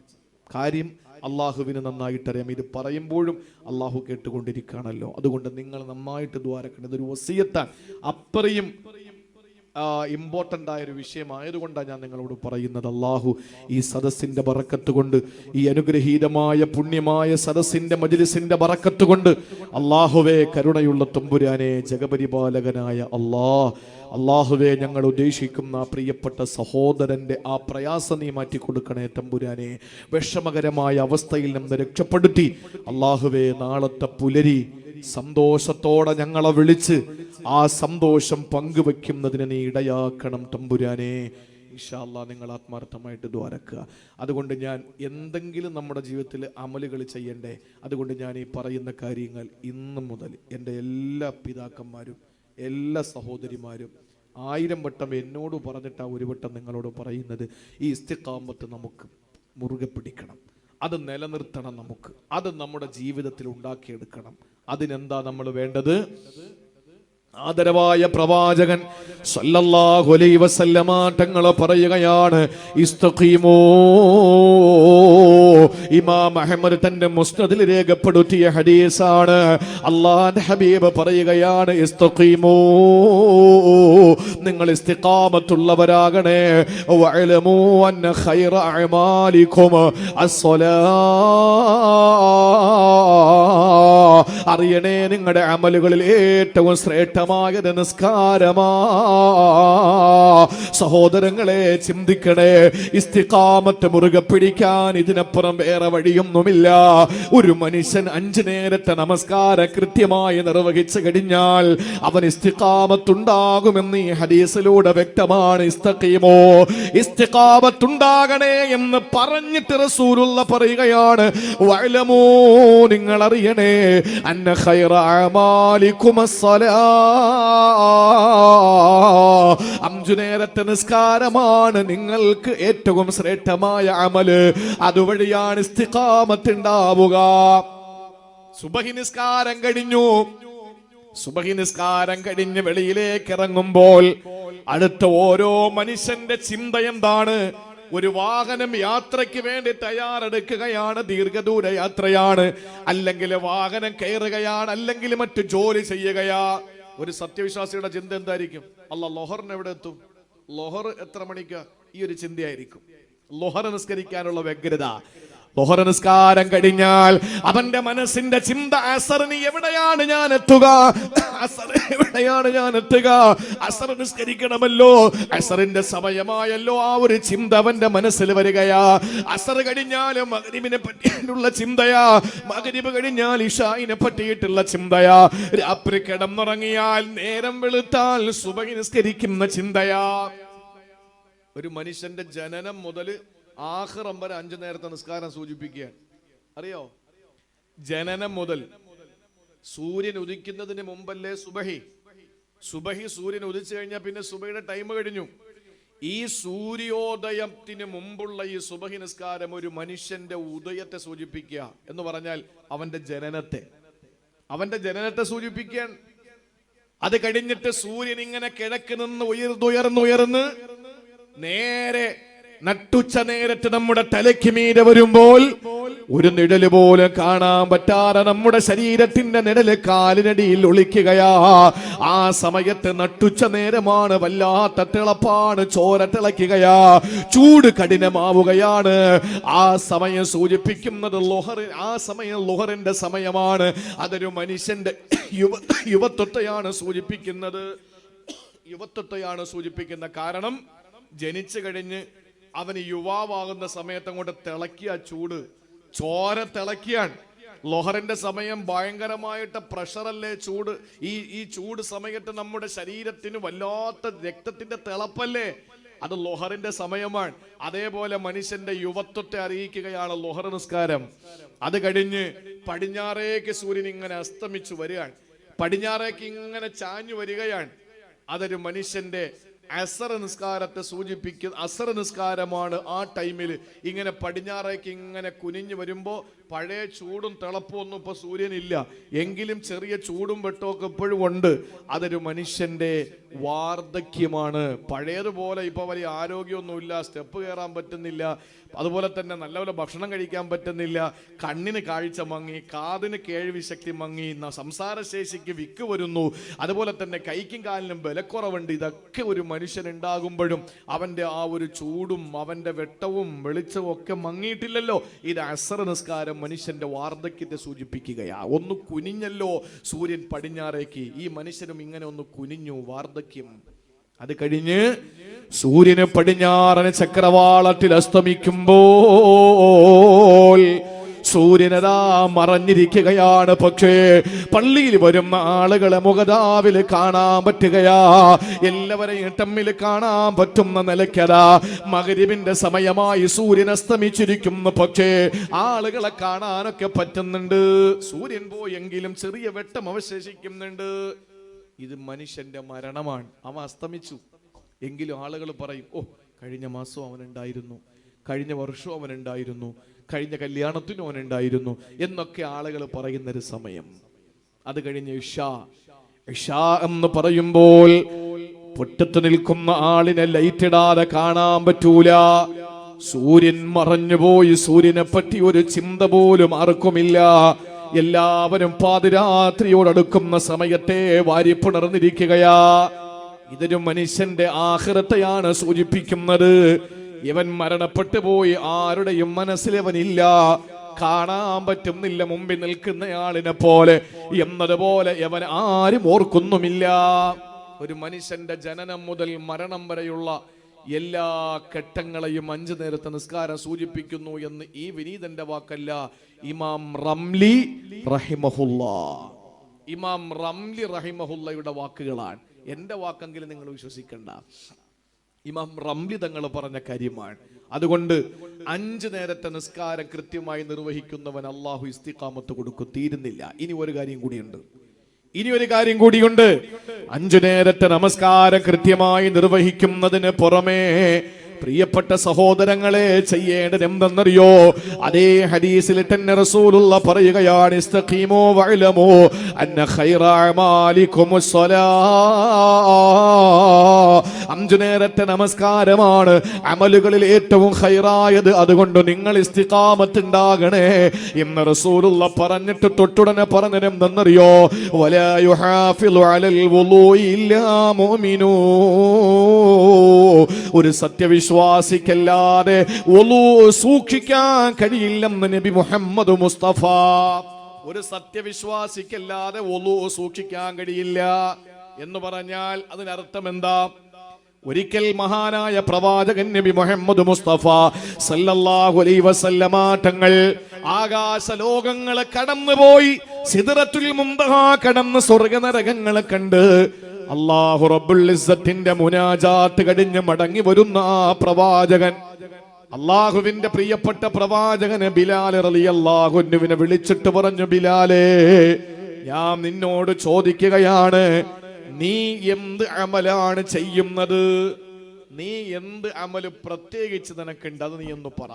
കാര്യം അള്ളാഹുവിന് നന്നായിട്ടറിയാം. ഇത് പറയുമ്പോഴും അള്ളാഹു കേട്ടുകൊണ്ടിരിക്കുകയാണല്ലോ. അതുകൊണ്ട് നിങ്ങൾ നന്നായിട്ട് ദ്വാരക്കണം. ഇതൊരു വസിയത്താണ്. അത്രയും ഇമ്പോർട്ടൻ്റ് ആയ ഒരു വിഷയമായതുകൊണ്ടാണ് ഞാൻ നിങ്ങളോട് പറയുന്നത്. അള്ളാഹു ഈ സദസ്സിന്റെ ബറക്കത്ത് കൊണ്ട്, ഈ അനുഗ്രഹീതമായ പുണ്യമായ സദസ്സിന്റെ മജ്ലിസിന്റെ ബറക്കത്ത് കൊണ്ട്, അള്ളാഹുവേ കരുണയുള്ള തമ്പുരാനെ, ജഗപരിപാലകനായ അള്ളാഹുവേ ഞങ്ങൾ ഉദ്ദേശിക്കുന്ന പ്രിയപ്പെട്ട സഹോദരന്റെ ആ പ്രയാസം നീ മാറ്റി കൊടുക്കണേ തമ്പുരാനെ. വിഷമകരമായ അവസ്ഥയിൽ നിന്ന് രക്ഷപ്പെടുത്തി അള്ളാഹുവേ നാളത്തെ പുലരി സന്തോഷത്തോടെ ഞങ്ങളെ വിളിച്ച് ആ സന്തോഷം പങ്കുവെക്കുന്നതിന് നീ ഇടയാക്കണം തമ്പുരാനെ. ഇൻഷാ അല്ലാഹ് നിങ്ങൾ ആത്മാർത്ഥമായിട്ട് ദ്വാരക്കുക. അതുകൊണ്ട് ഞാൻ എന്തെങ്കിലും നമ്മുടെ ജീവിതത്തിൽ അമലുകൾ ചെയ്യണ്ടേ. അതുകൊണ്ട് ഞാൻ ഈ പറയുന്ന കാര്യങ്ങൾ ഇന്നു മുതൽ എൻ്റെ എല്ലാ പിതാക്കന്മാരും എല്ലാ സഹോദരിമാരും 1000 വട്ടം എന്നോട് പറഞ്ഞിട്ടാ ഒരു വട്ടം നിങ്ങളോട് പറയുന്നത്. ഈ ഇസ്തിഖാമത്ത് നമുക്ക് മുറുകെ പിടിക്കണം, അത് നിലനിർത്തണം, നമുക്ക് അത് നമ്മുടെ ജീവിതത്തിൽ ഉണ്ടാക്കിയെടുക്കണം. അതിനെന്താ നമ്മൾ വേണ്ടത്? ആദരവായ പ്രവാചകൻ സല്ലല്ലാഹു അലൈഹി വസല്ലമ തങ്ങൾ പറയുകയാണ്, ഇസ്തഖീമൂ. ഇമാം അഹ്മദ് തന്റെ മുസ്നദിൽ രേഖപ്പെടുത്തിയ ഹദീസാണ്. അല്ലാഹുവിന്റെ ഹബീബ് പറയുകയാണ്, ഇസ്തഖീമൂ, നിങ്ങൾ ഇസ്തിഖാമത്തുള്ളവരാകണേ. വഅലമൂ അന്ന ഖൈറ അഅമാലികും അസ്സലാ. അറിയണേ, നിങ്ങളുടെ അമലുകളിൽ ഏറ്റവും ശ്രേഷ്ഠമായത് നിസ്കാരമാ. സഹോദരങ്ങളെ ചിന്തിക്കണേ, ഇസ്തിഖാമത്ത് മുറുകെ പിടിക്കാൻ ഇതിനപ്പുറം വേറെ വഴിയൊന്നുമില്ല. ഒരു മനുഷ്യൻ 5 നേരത്തെ നമസ്കാരം കൃത്യമായി നിർവഹിച്ചു കഴിഞ്ഞാൽ അവൻ ഇസ്തിഖാമത്തുണ്ടാകുമെന്ന് ഈ ഹദീസിലൂടെ വ്യക്തമാണ്. ഇസ്തഖീമോ, ഇസ്തിഖാമത്തുണ്ടാകണേ എന്ന് പറഞ്ഞിട്ട് റസൂലുള്ള പറയുകയാണ്, വഅലമൂ, നിങ്ങൾ അറിയണേ, അന്ന ഖൈറ അഅമാലികും അസ്സലാ. 5 നേരത്തെ നിസ്കാരമാണ് നിങ്ങൾക്ക് ഏറ്റവും ശ്രേഷ്ഠമായ അമല്. അതുവഴിയാണ് ഇസ്തിഖാമത്ത് ഉണ്ടാവുക. സുബഹി നിസ്കാരം കഴിഞ്ഞു. സുബഹി നിസ്കാരം കഴിഞ്ഞ് വെളിയിലേക്ക് ഇറങ്ങുമ്പോൾ അടുത്ത ഓരോ മനുഷ്യന്റെ ചിന്ത എന്താണ്? ഒരു വാഹനം യാത്രയ്ക്ക് വേണ്ടി തയ്യാറെടുക്കുകയാണ്, ദീർഘദൂര യാത്രയാണ്, അല്ലെങ്കിൽ വാഹനം കയറുകയാണ്, അല്ലെങ്കിൽ മറ്റു ജോലി ചെയ്യുകയാ. ഒരു സത്യവിശ്വാസിയുടെ ചിന്ത എന്തായിരിക്കും? ലൊഹറിന് എവിടെ എത്തും? ലൊഹർ എത്ര മണിക്കാ? ഈ ഒരു ചിന്തയായിരിക്കും. ലൊഹർ നിസ്കരിക്കാനുള്ള വ്യഗ്രത. ളുഹർ നിസ്കാരം കഴിഞ്ഞാൽ അവന്റെ മനസ്സിന്റെ ചിന്ത അസറിന് എവിടെയാണ് ഞാൻ എത്തുക, അസർ എവിടെയാണ് ഞാൻ എത്തുക, അസർ നിസ്കരിക്കണമല്ലോ, അസറിന്റെ സമയമായല്ലോ. ആ ഒരു ചിന്ത അവന്റെ മനസ്സിൽ വരികയാ. അസർ കഴിഞ്ഞാൽ മഗ്രിബിനെ പറ്റിയിട്ടുള്ള ചിന്തയാ, മഗ്രിബ് കഴിഞ്ഞാൽ ഇശാഇനെ പറ്റിയിട്ടുള്ള ചിന്തയാ, രാത്രി കിടന്നുറങ്ങിയാൽ നേരം വെളുത്താൽ സുബഹി നിസ്കരിക്കുന്ന ചിന്തയാ. ഒരു മനുഷ്യന്റെ ജനനം മുതൽ ആഖിറം വരെ 5 നേരത്തെ നിസ്കാരം സൂചിപ്പിക്കുകയാണ്. അറിയോ? ജനനം മുതൽ സൂര്യൻ ഉദിക്കുന്നതിന് മുമ്പല്ലേ സുബഹി. സുബഹി സൂര്യൻ ഉദിച്ചു കഴിഞ്ഞാൽ പിന്നെ സുബഹിയുടെ ടൈം കഴിഞ്ഞു. ഈ സൂര്യോദയത്തിന് മുമ്പുള്ള ഈ സുബഹി നിസ്കാരം ഒരു മനുഷ്യന്റെ ഉദയത്തെ സൂചിപ്പിക്കുക എന്ന് പറഞ്ഞാൽ അവന്റെ ജനനത്തെ സൂചിപ്പിക്കാൻ. അത് കഴിഞ്ഞിട്ട് സൂര്യൻ ഇങ്ങനെ കിഴക്ക് നിന്ന് ഉയർന്നുയർന്ന് നേരെ നട്ടുച്ച നേരത്ത് നമ്മുടെ തലയ്ക്ക് മീതെ വരുമ്പോൾ ഒരു നിഴല് പോലെ കാണാൻ പറ്റാതെ നമ്മുടെ ശരീരത്തിന്റെ നിഴല് കാലിനടിയിൽ ഒളിക്കുകയാ. ആ സമയത്ത് നട്ടുച്ച നേരമാണ്, വല്ലാത്ത തിളപ്പാണ്, ചോര തിളയ്ക്കുകയാ, ചൂട് കഠിനമാവുകയാണ്. ആ സമയം സൂചിപ്പിക്കുന്നത് ളുഹർ, ആ സമയം ളുഹറിന്റെ സമയമാണ്. അതൊരു മനുഷ്യന്റെ യുവത്വത്തെയാണ് സൂചിപ്പിക്കുന്നത്. കാരണം ജനിച്ചു കഴിഞ്ഞ് അവന് യുവാവാകുന്ന സമയത്ത് അങ്ങോട്ട് തിളക്കിയ ചൂട്, ചോര തിളക്കിയാണ്. ളുഹറിന്റെ സമയം ഭയങ്കരമായിട്ട് പ്രഷറല്ലേ, ചൂട്. ഈ ചൂട് സമയത്ത് നമ്മുടെ ശരീരത്തിന് വല്ലാത്ത രക്തത്തിന്റെ തിളപ്പല്ലേ, അത് ളുഹറിന്റെ സമയമാണ്. അതേപോലെ മനുഷ്യന്റെ യുവത്വത്തെ അറിയിക്കുകയാണ് ളുഹർ നിസ്കാരം. അത് കഴിഞ്ഞ് പടിഞ്ഞാറേക്ക് സൂര്യൻ ഇങ്ങനെ അസ്തമിച്ചു വരികയാണ്, പടിഞ്ഞാറേക്ക് ഇങ്ങനെ ചാഞ്ഞു വരികയാണ്. അതൊരു മനുഷ്യന്റെ അസർ നിസ്കാരത്തെ സൂചിപ്പിക്കുന്ന അസർ നിസ്കാരമാണ്. ആ ടൈമിൽ ഇങ്ങനെ പടിഞ്ഞാറേക്ക് ഇങ്ങനെ കുനിഞ്ഞു വരുമ്പോൾ പഴയ ചൂടും തിളപ്പും ഒന്നും ഇപ്പൊ സൂര്യനില്ല, എങ്കിലും ചെറിയ ചൂടും വെട്ടമൊക്കെ ഇപ്പോഴും ഉണ്ട്. അതൊരു മനുഷ്യന്റെ വാർദ്ധക്യമാണ്. പഴയതുപോലെ ഇപ്പൊ വലിയ ആരോഗ്യമൊന്നുമില്ല, സ്റ്റെപ്പ് കയറാൻ പറ്റുന്നില്ല, അതുപോലെ തന്നെ നല്ലപോലെ ഭക്ഷണം കഴിക്കാൻ പറ്റുന്നില്ല, കണ്ണിന് കാഴ്ച മങ്ങി, കാതിന് കേൾവി ശക്തി മങ്ങി, സംസാരശേഷിക്ക് വിക്ക് വരുന്നു, അതുപോലെ തന്നെ കൈക്കും കാലിനും ബലക്കുറവുണ്ട്. ഇതൊക്കെ ഒരു മനുഷ്യൻ ഉണ്ടാകുമ്പോഴും അവന്റെ ആ ഒരു ചൂടും അവന്റെ വെട്ടവും വെളിച്ചവും ഒക്കെ മങ്ങിയിട്ടില്ലല്ലോ. ഇത് അസർ നിസ്കാരം മനുഷ്യന്റെ വാർദ്ധക്യത്തെ സൂചിപ്പിക്കുകയാ. ഒന്ന് കുനിഞ്ഞല്ലോ സൂര്യൻ പടിഞ്ഞാറേക്ക്, ഈ മനുഷ്യനും ഇങ്ങനെ ഒന്ന് കുനിഞ്ഞു, വാർദ്ധക്യം. അത് കഴിഞ്ഞ് സൂര്യന് പടിഞ്ഞാറന് ചക്രവാളത്തിൽ അസ്തമിക്കുമ്പോൾ സൂര്യനതാ മറഞ്ഞിരിക്കുകയാണ്. പക്ഷേ പള്ളിയിൽ വരുന്ന ആളുകളെ മുഖതാവിൽ കാണാൻ പറ്റുകയാ, എല്ലാവരെയും തമ്മിൽ കാണാൻ പറ്റുന്ന നിലയ്ക്കതാ മഗ്രിബിന്റെ സമയമായി സൂര്യൻ അസ്തമിച്ചിരിക്കുന്നു. പക്ഷേ ആളുകളെ കാണാനൊക്കെ പറ്റുന്നുണ്ട്. സൂര്യൻ പോയെങ്കിലും ചെറിയ വെട്ടം അവശേഷിക്കുന്നുണ്ട്. ഇത് മനുഷ്യന്റെ മരണമാണ്. അവൻ അസ്തമിച്ചു എങ്കിലും ആളുകൾ പറയും, ഓ കഴിഞ്ഞ മാസം അവനുണ്ടായിരുന്നു, കഴിഞ്ഞ വർഷവും അവനുണ്ടായിരുന്നു, കഴിഞ്ഞ കല്യാണത്തിനും അവനുണ്ടായിരുന്നു എന്നൊക്കെ ആളുകൾ പറയുന്നൊരു സമയം. അത് കഴിഞ്ഞ് ഇഷാ എന്ന് പറയുമ്പോൾ പൊട്ടത്ത് നിൽക്കുന്ന ആളിനെ ലൈറ്റ് ഇടാതെ കാണാൻ പറ്റൂല. സൂര്യൻ മറഞ്ഞുപോയി, സൂര്യനെ പറ്റി ഒരു ചിന്ത പോലും ആർക്കുമില്ല. എല്ലാവരും പാതിരാത്രിയോടടുക്കുന്ന സമയത്തെ വാരിപ്പുണർന്നിരിക്കുകയാ. ഇതൊരു മനുഷ്യന്റെ ആഖിറത്തെയാണ് സൂചിപ്പിക്കുന്നത്. ഇവൻ മരണപ്പെട്ടു പോയി, ആരുടെയും മനസ്സിലവനില്ല, കാണാൻ പറ്റുന്നില്ല മുമ്പിൽ നിൽക്കുന്നയാളിനെ പോലെ എന്നതുപോലെ അവൻ ആരും ഓർക്കുന്നുമില്ല. ഒരു മനുഷ്യന്റെ ജനനം മുതൽ മരണം വരെയുള്ള എല്ലാ ഘട്ടങ്ങളെയും 5 നേരത്തെ നിസ്കാരം സൂചിപ്പിക്കുന്നു എന്ന് ഈ വിനീതന്റെ വാക്കല്ല, ഇമാം റംലി റഹിമഹുല്ലയുടെ വാക്കുകളാണ്. എന്റെ വാക്കെങ്കിലും നിങ്ങൾ വിശ്വസിക്കണ്ട, ഇമാം റംലി തങ്ങൾ പറഞ്ഞ കാര്യമാണ്. അതുകൊണ്ട് 5 നേരത്തെ നിസ്കാരം കൃത്യമായി നിർവഹിക്കുന്നവൻ അള്ളാഹു ഇസ്തിഖാമത്ത് കൊടുക്കും. തീരുന്നില്ല, ഇനി ഒരു കാര്യം കൂടിയുണ്ട്. 5 നേരത്തെ നമസ്കാരം കൃത്യമായി നിർവഹിക്കുന്നതിന് പുറമേ പ്രിയപ്പെട്ട സഹോദരങ്ങളെ ചെയ്യേണ്ടത് എന്തെന്നറിയോ? അതേ ഹദീസിൽ തന്നെ റസൂലുള്ള പറയുകയാണ്, ഇസ്തഖീമു വഅലമു അന്ന ഖൈറ അമാലികുമുസ് സ്വലാ. 5 നേരത്തെ നമസ്കാരമാണ് അമലുകളിൽ ഏറ്റവും ഖൈറായത്. അതുകൊണ്ട് നിങ്ങൾ ഇസ്തിഖാമത്ത് ഉണ്ടാകണേ എന്ന് റസൂലുള്ള പറഞ്ഞിട്ട് തൊട്ടുടനെ പറഞ്ഞതെന്തെന്നറിയോ? വലാ യുഹാഫിളു അലൽ വുളൂഇ ഇല്ലാ മുഅ്മിനൂ. ഒരു സത്യവിശ്വാസിക്കല്ലാതെ വുളൂ സൂക്ഷിക്കാൻ കഴിയില്ലെന്ന് നബി മുഹമ്മദ് മുസ്തഫ. ഒരു സത്യവിശ്വാസിക്കല്ലാതെ വുളൂ സൂക്ഷിക്കാൻ കഴിയില്ല എന്ന് പറഞ്ഞാൽ അതിനർത്ഥം എന്താ? ഒരിക്കൽ മഹാനായ പ്രവാചകൻ നബി മുഹമ്മദ് മുസ്തഫ സല്ലല്ലാഹു അലൈഹി വസല്ലമ തങ്ങൾ ആകാശ ലോകങ്ങളെ കടന്നുപോയി സിദ്റത്തുൽ മുൻതഹ കടന്ന് സ്വർഗ്ഗനരകങ്ങളെ കണ്ട് അല്ലാഹു റബ്ബുൽ ഇസ്സത്തിന്റെ മുനാജാത്ത് കഴിഞ്ഞ് മടങ്ങി വരുന്ന ആ പ്രവാചകൻ, അള്ളാഹുവിന്റെ പ്രിയപ്പെട്ട പ്രവാചകന് ബിലാൽ റളിയല്ലാഹു അൻഹുവിനെ വിളിച്ചിട്ട് പറഞ്ഞു, ബിലാലേ, ഞാൻ നിന്നോട് ചോദിക്കുകയാണ്, നീ എന്ത് അമലാണ് ചെയ്യുന്നത്? നീ എന്ത് അമല് പ്രത്യേകിച്ച് നിനക്കുണ്ട്? അത് നീ ഒന്ന് പറ.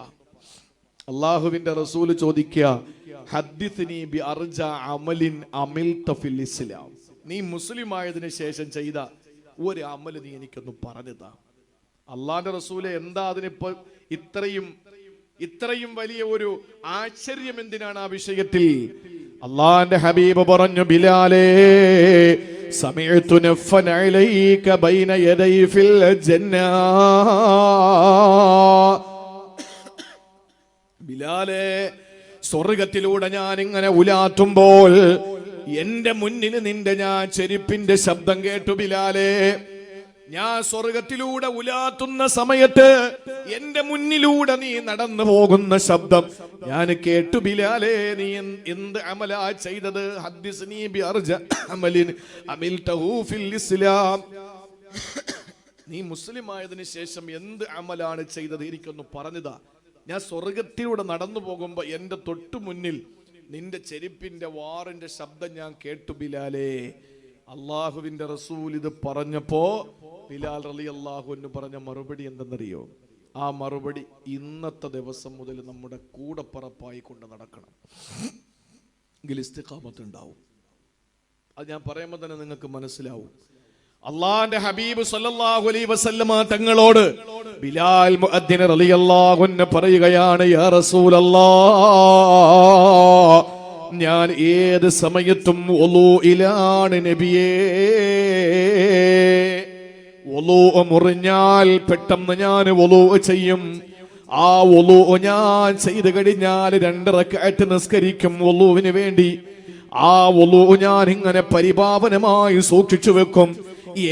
അള്ളാഹുവിന്റെ റസൂല് ചോദിക്കുക, ഹദ്ദിത്നി ബി അർജ അമലിൻ അമിൽത ഫിൽ ഇസ്ലാം. നീ മുസ്ലിം ആയതിനു ശേഷം ചെയ്ത ഒരു അമല് നീ എനിക്കൊന്ന് പറഞ്ഞതാ. അള്ളാന്റെ റസൂലെ, എന്താ അതിനിപ്പോ ഇത്രയും വലിയ ഒരു ആശ്ചര്യം എന്തിനാണ് ആ വിഷയത്തിൽ? അള്ളാന്റെ ഹബീബ് പറഞ്ഞു, ബിലാലേ, സമിഅ്തു നഫ്ഫൻ അലൈക ബൈന യദൈ ഫിൽ ജന്ന. ബിലാലേ, സ്വർഗത്തിലൂടെ ഞാൻ ഇങ്ങനെ ഉലാത്തുമ്പോൾ എന്റെ മുന്നിൽ ഞാൻ ചെരുപ്പിന്റെ ശബ്ദം കേട്ടു. ബിലാലേ, ഞാൻ സ്വർഗത്തിലൂടെ ഉലാത്തുന്ന സമയത്ത് എന്റെ മുന്നിലൂടെ നീ നടന്നു പോകുന്ന ശബ്ദം ഞാൻ കേട്ടു. ബിലാലേ, നീ എന്ത് അമലാ ചെയ്തത്? ഹദ്ദിസ്നി ബി അർജ അമലിൻ അമിൽതഹു ഫിൽ ഇസ്ലാം. നീ മുസ്ലിം ആയതിനു ശേഷം എന്ത് അമലാണ് ചെയ്തത്? എനിക്കൊന്ന് പറഞ്ഞതാ. ഞാൻ സ്വർഗത്തിലൂടെ നടന്നു പോകുമ്പോ എന്റെ തൊട്ടു മുന്നിൽ നിന്റെ ചെരുപ്പിന്റെ വാറിന്റെ ശബ്ദം ഞാൻ കേട്ടു. ബിലാലേ, അള്ളാഹുവിന്റെ റസൂൽ ഇത് പറഞ്ഞപ്പോ ബിലാൽ റളിയല്ലാഹു അൻഹു പറഞ്ഞ മറുപടി എന്തെന്നറിയോ? ആ മറുപടി, ഇന്നത്തെ ദിവസം മുതൽ നമ്മുടെ കൂടപ്പറപ്പായി കൊണ്ട് നടക്കണം, എങ്കിൽ ഇസ്തിഖാമത്ത് ഉണ്ടാവും. അത് ഞാൻ പറയുമ്പോൾ തന്നെ നിങ്ങൾക്ക് മനസ്സിലാവും. അള്ളാന്റെ ഹബീബ് സല്ലല്ലാഹു അലൈഹി വസല്ലമ തങ്ങളോട് ബിലാൽ മുഅദ്ദിൻ റളിയല്ലാഹു അൻഹു പറയുകയാണ്, യാ റസൂലല്ലാഹ്, ഞാൻ ഏത് സമയത്തും വുളൂഇലാണ് നബിയേ. വുളൂ മുറിഞ്ഞാൽ പെട്ടെന്ന് ഞാൻ വുളൂ ചെയ്യും. ആ വുളൂ ഞാൻ ചെയ്തു കഴിഞ്ഞാൽ 2 റക്അത്ത് നിസ്കരിക്കും വുളൂവിന് വേണ്ടി. ആ വുളൂ ഞാൻ ഇങ്ങനെ പരിപാവനമായി സൂക്ഷിച്ചു വെക്കും.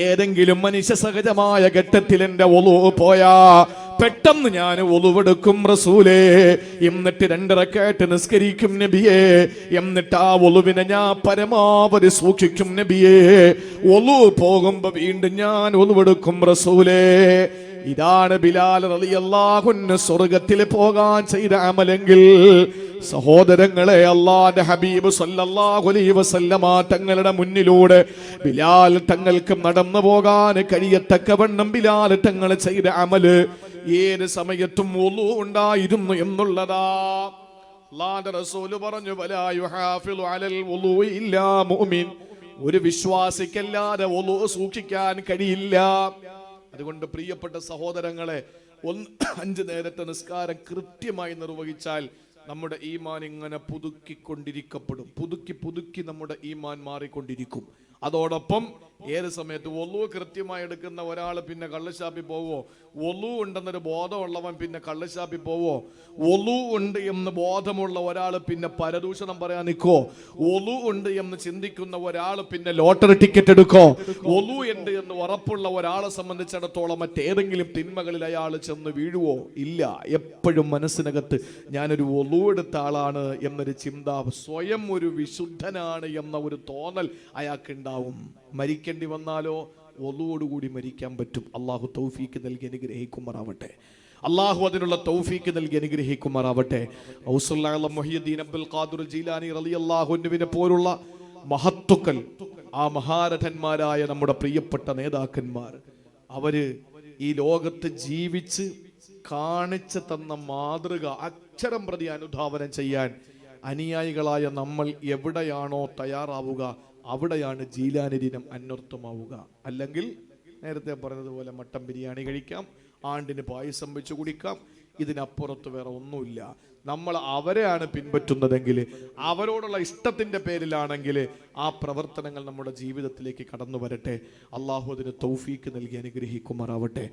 ഏതെങ്കിലും മനുഷ്യ സഹജമായ ഘട്ടത്തിൽ എന്റെ വുളൂ പോയാ പെട്ടെന്ന് ഞാൻ വുളുവെടുക്കും റസൂലേ, എന്നിട്ട് 2 റക്അത്ത് നിസ്കരിക്കും നബിയേ. എന്നിട്ട് ആ വുളുവിനെ ഞാൻ പരമാവധി സൂക്ഷിക്കും നബിയേ. വുളു പോകുമ്പോ വീണ്ടും ഞാൻ വുളുവെടുക്കും റസൂലേ. ഇതാണ് ബിലാൽ റളിയല്ലാഹു അൻഹു സ്വർഗ്ഗത്തിൽ പോകാൻ ചെയ്ത അമലെങ്കിൽ, സഹോദരങ്ങളെ, അല്ലാഹുവിന്റെ ഹബീബ് സല്ലല്ലാഹു അലൈഹി വസല്ലമ തങ്ങളുടെ മുന്നിലൂടെ ബിലാൽ തങ്ങൾക്ക് നടന്നു പോകാൻ കഴിയത്തക്കവണ്ണം ബിലാൽ തങ്ങൾ ചെയ്ത അമല് ഏത് സമയത്തും വുളൂ ഉണ്ടായിരുന്നു എന്നുള്ളതാ. അല്ലാഹുവിന്റെ റസൂല് പറഞ്ഞു, വലാ യുഹാഫിളു അലൽ വുളൂഇ ഇല്ലാ മുഅ്മിൻ. ഒരു വിശ്വാസിക്കല്ലാതെ വുളൂ സൂക്ഷിക്കാൻ കഴിയില്ല. അതുകൊണ്ട് പ്രിയപ്പെട്ട സഹോദരങ്ങളെ, 5 നേരത്തെ നിസ്കാരം കൃത്യമായി നിർവഹിച്ചാൽ നമ്മുടെ ഈമാൻ ഇങ്ങനെ പുതുക്കിക്കൊണ്ടിരിക്കപ്പെടും. പുതുക്കി നമ്മുടെ ഈമാൻ മാറിക്കൊണ്ടിരിക്കും. അതോടൊപ്പം ഏത് സമയത്ത് വുളൂ കൃത്യമായി എടുക്കുന്ന ഒരാൾ പിന്നെ കള്ളുഷാപ്പിൽ പോവോ? വുളൂ ഉണ്ടെന്നൊരു ബോധമുള്ളവൻ പിന്നെ കള്ളുഷാപ്പിൽ പോവോ? വുളൂ ഉണ്ട് എന്ന് ബോധമുള്ള ഒരാൾ പിന്നെ പരദൂഷണം പറയാൻ നിൽക്കോ? വുളൂ ഉണ്ട് എന്ന് ചിന്തിക്കുന്ന ഒരാൾ പിന്നെ ലോട്ടറി ടിക്കറ്റ് എടുക്കോ? വുളൂ ഉണ്ട് എന്ന് ഉറപ്പുള്ള ഒരാളെ സംബന്ധിച്ചിടത്തോളം മറ്റേതെങ്കിലും തിന്മകളിൽ അയാൾ ചെന്ന് വീഴുവോ? ഇല്ല. എപ്പോഴും മനസ്സിനകത്ത് ഞാനൊരു വുളൂ എടുത്ത ആളാണ് എന്നൊരു ചിന്ത, സ്വയം ഒരു വിശുദ്ധനാണ് എന്ന ഒരു തോന്നൽ അയാൾക്കുണ്ടാവും. മരിക്കേണ്ടി വന്നാലോ വുളൂവോടുകൂടി മരിക്കാൻ പറ്റും. അള്ളാഹു തൗഫീക്ക് നൽകി അനുഗ്രഹിക്കുമാറാവട്ടെ. അള്ളാഹു അതിനുള്ള തൗഫീക്ക് നൽകി അനുഗ്രഹിക്കുമാറാവട്ടെ. ഔസുൽ ആലം മുഹ്യിദ്ദീൻ അബ്ദുൽ ഖാദിർ ജീലാനി റളിയല്ലാഹു അൻഹുവിനെ പോലുള്ള മഹത്തുക്കൾ, ആ മഹാരഥന്മാരായ നമ്മുടെ പ്രിയപ്പെട്ട നേതാക്കന്മാർ, അവര് ഈ ലോകത്ത് ജീവിച്ച് കാണിച്ചു തന്ന മാതൃക അക്ഷരം പ്രതി അനുധാവനം ചെയ്യാൻ അനുയായികളായ നമ്മൾ എവിടെയാണോ തയ്യാറാവുക അവിടെയാണ് ജീലാനി ദിനം അന്വർത്ഥമാവുക. അല്ലെങ്കിൽ നേരത്തെ പറഞ്ഞതുപോലെ മട്ടൻ ബിരിയാണി കഴിക്കാം, ആണ്ടിന് പായസം വെച്ച് കുടിക്കാം. ഇതിനപ്പുറത്ത് വേറെ ഒന്നുമില്ല. നമ്മൾ അവരെയാണ് പിൻപറ്റുന്നതെങ്കിൽ, അവരോടുള്ള ഇഷ്ടത്തിൻ്റെ പേരിലാണെങ്കിൽ ആ പ്രവർത്തനങ്ങൾ നമ്മുടെ ജീവിതത്തിലേക്ക് കടന്നു വരട്ടെ. അള്ളാഹു അതിന് തൗഫീക്ക് നൽകി അനുഗ്രഹിക്കുമാറാവട്ടെ.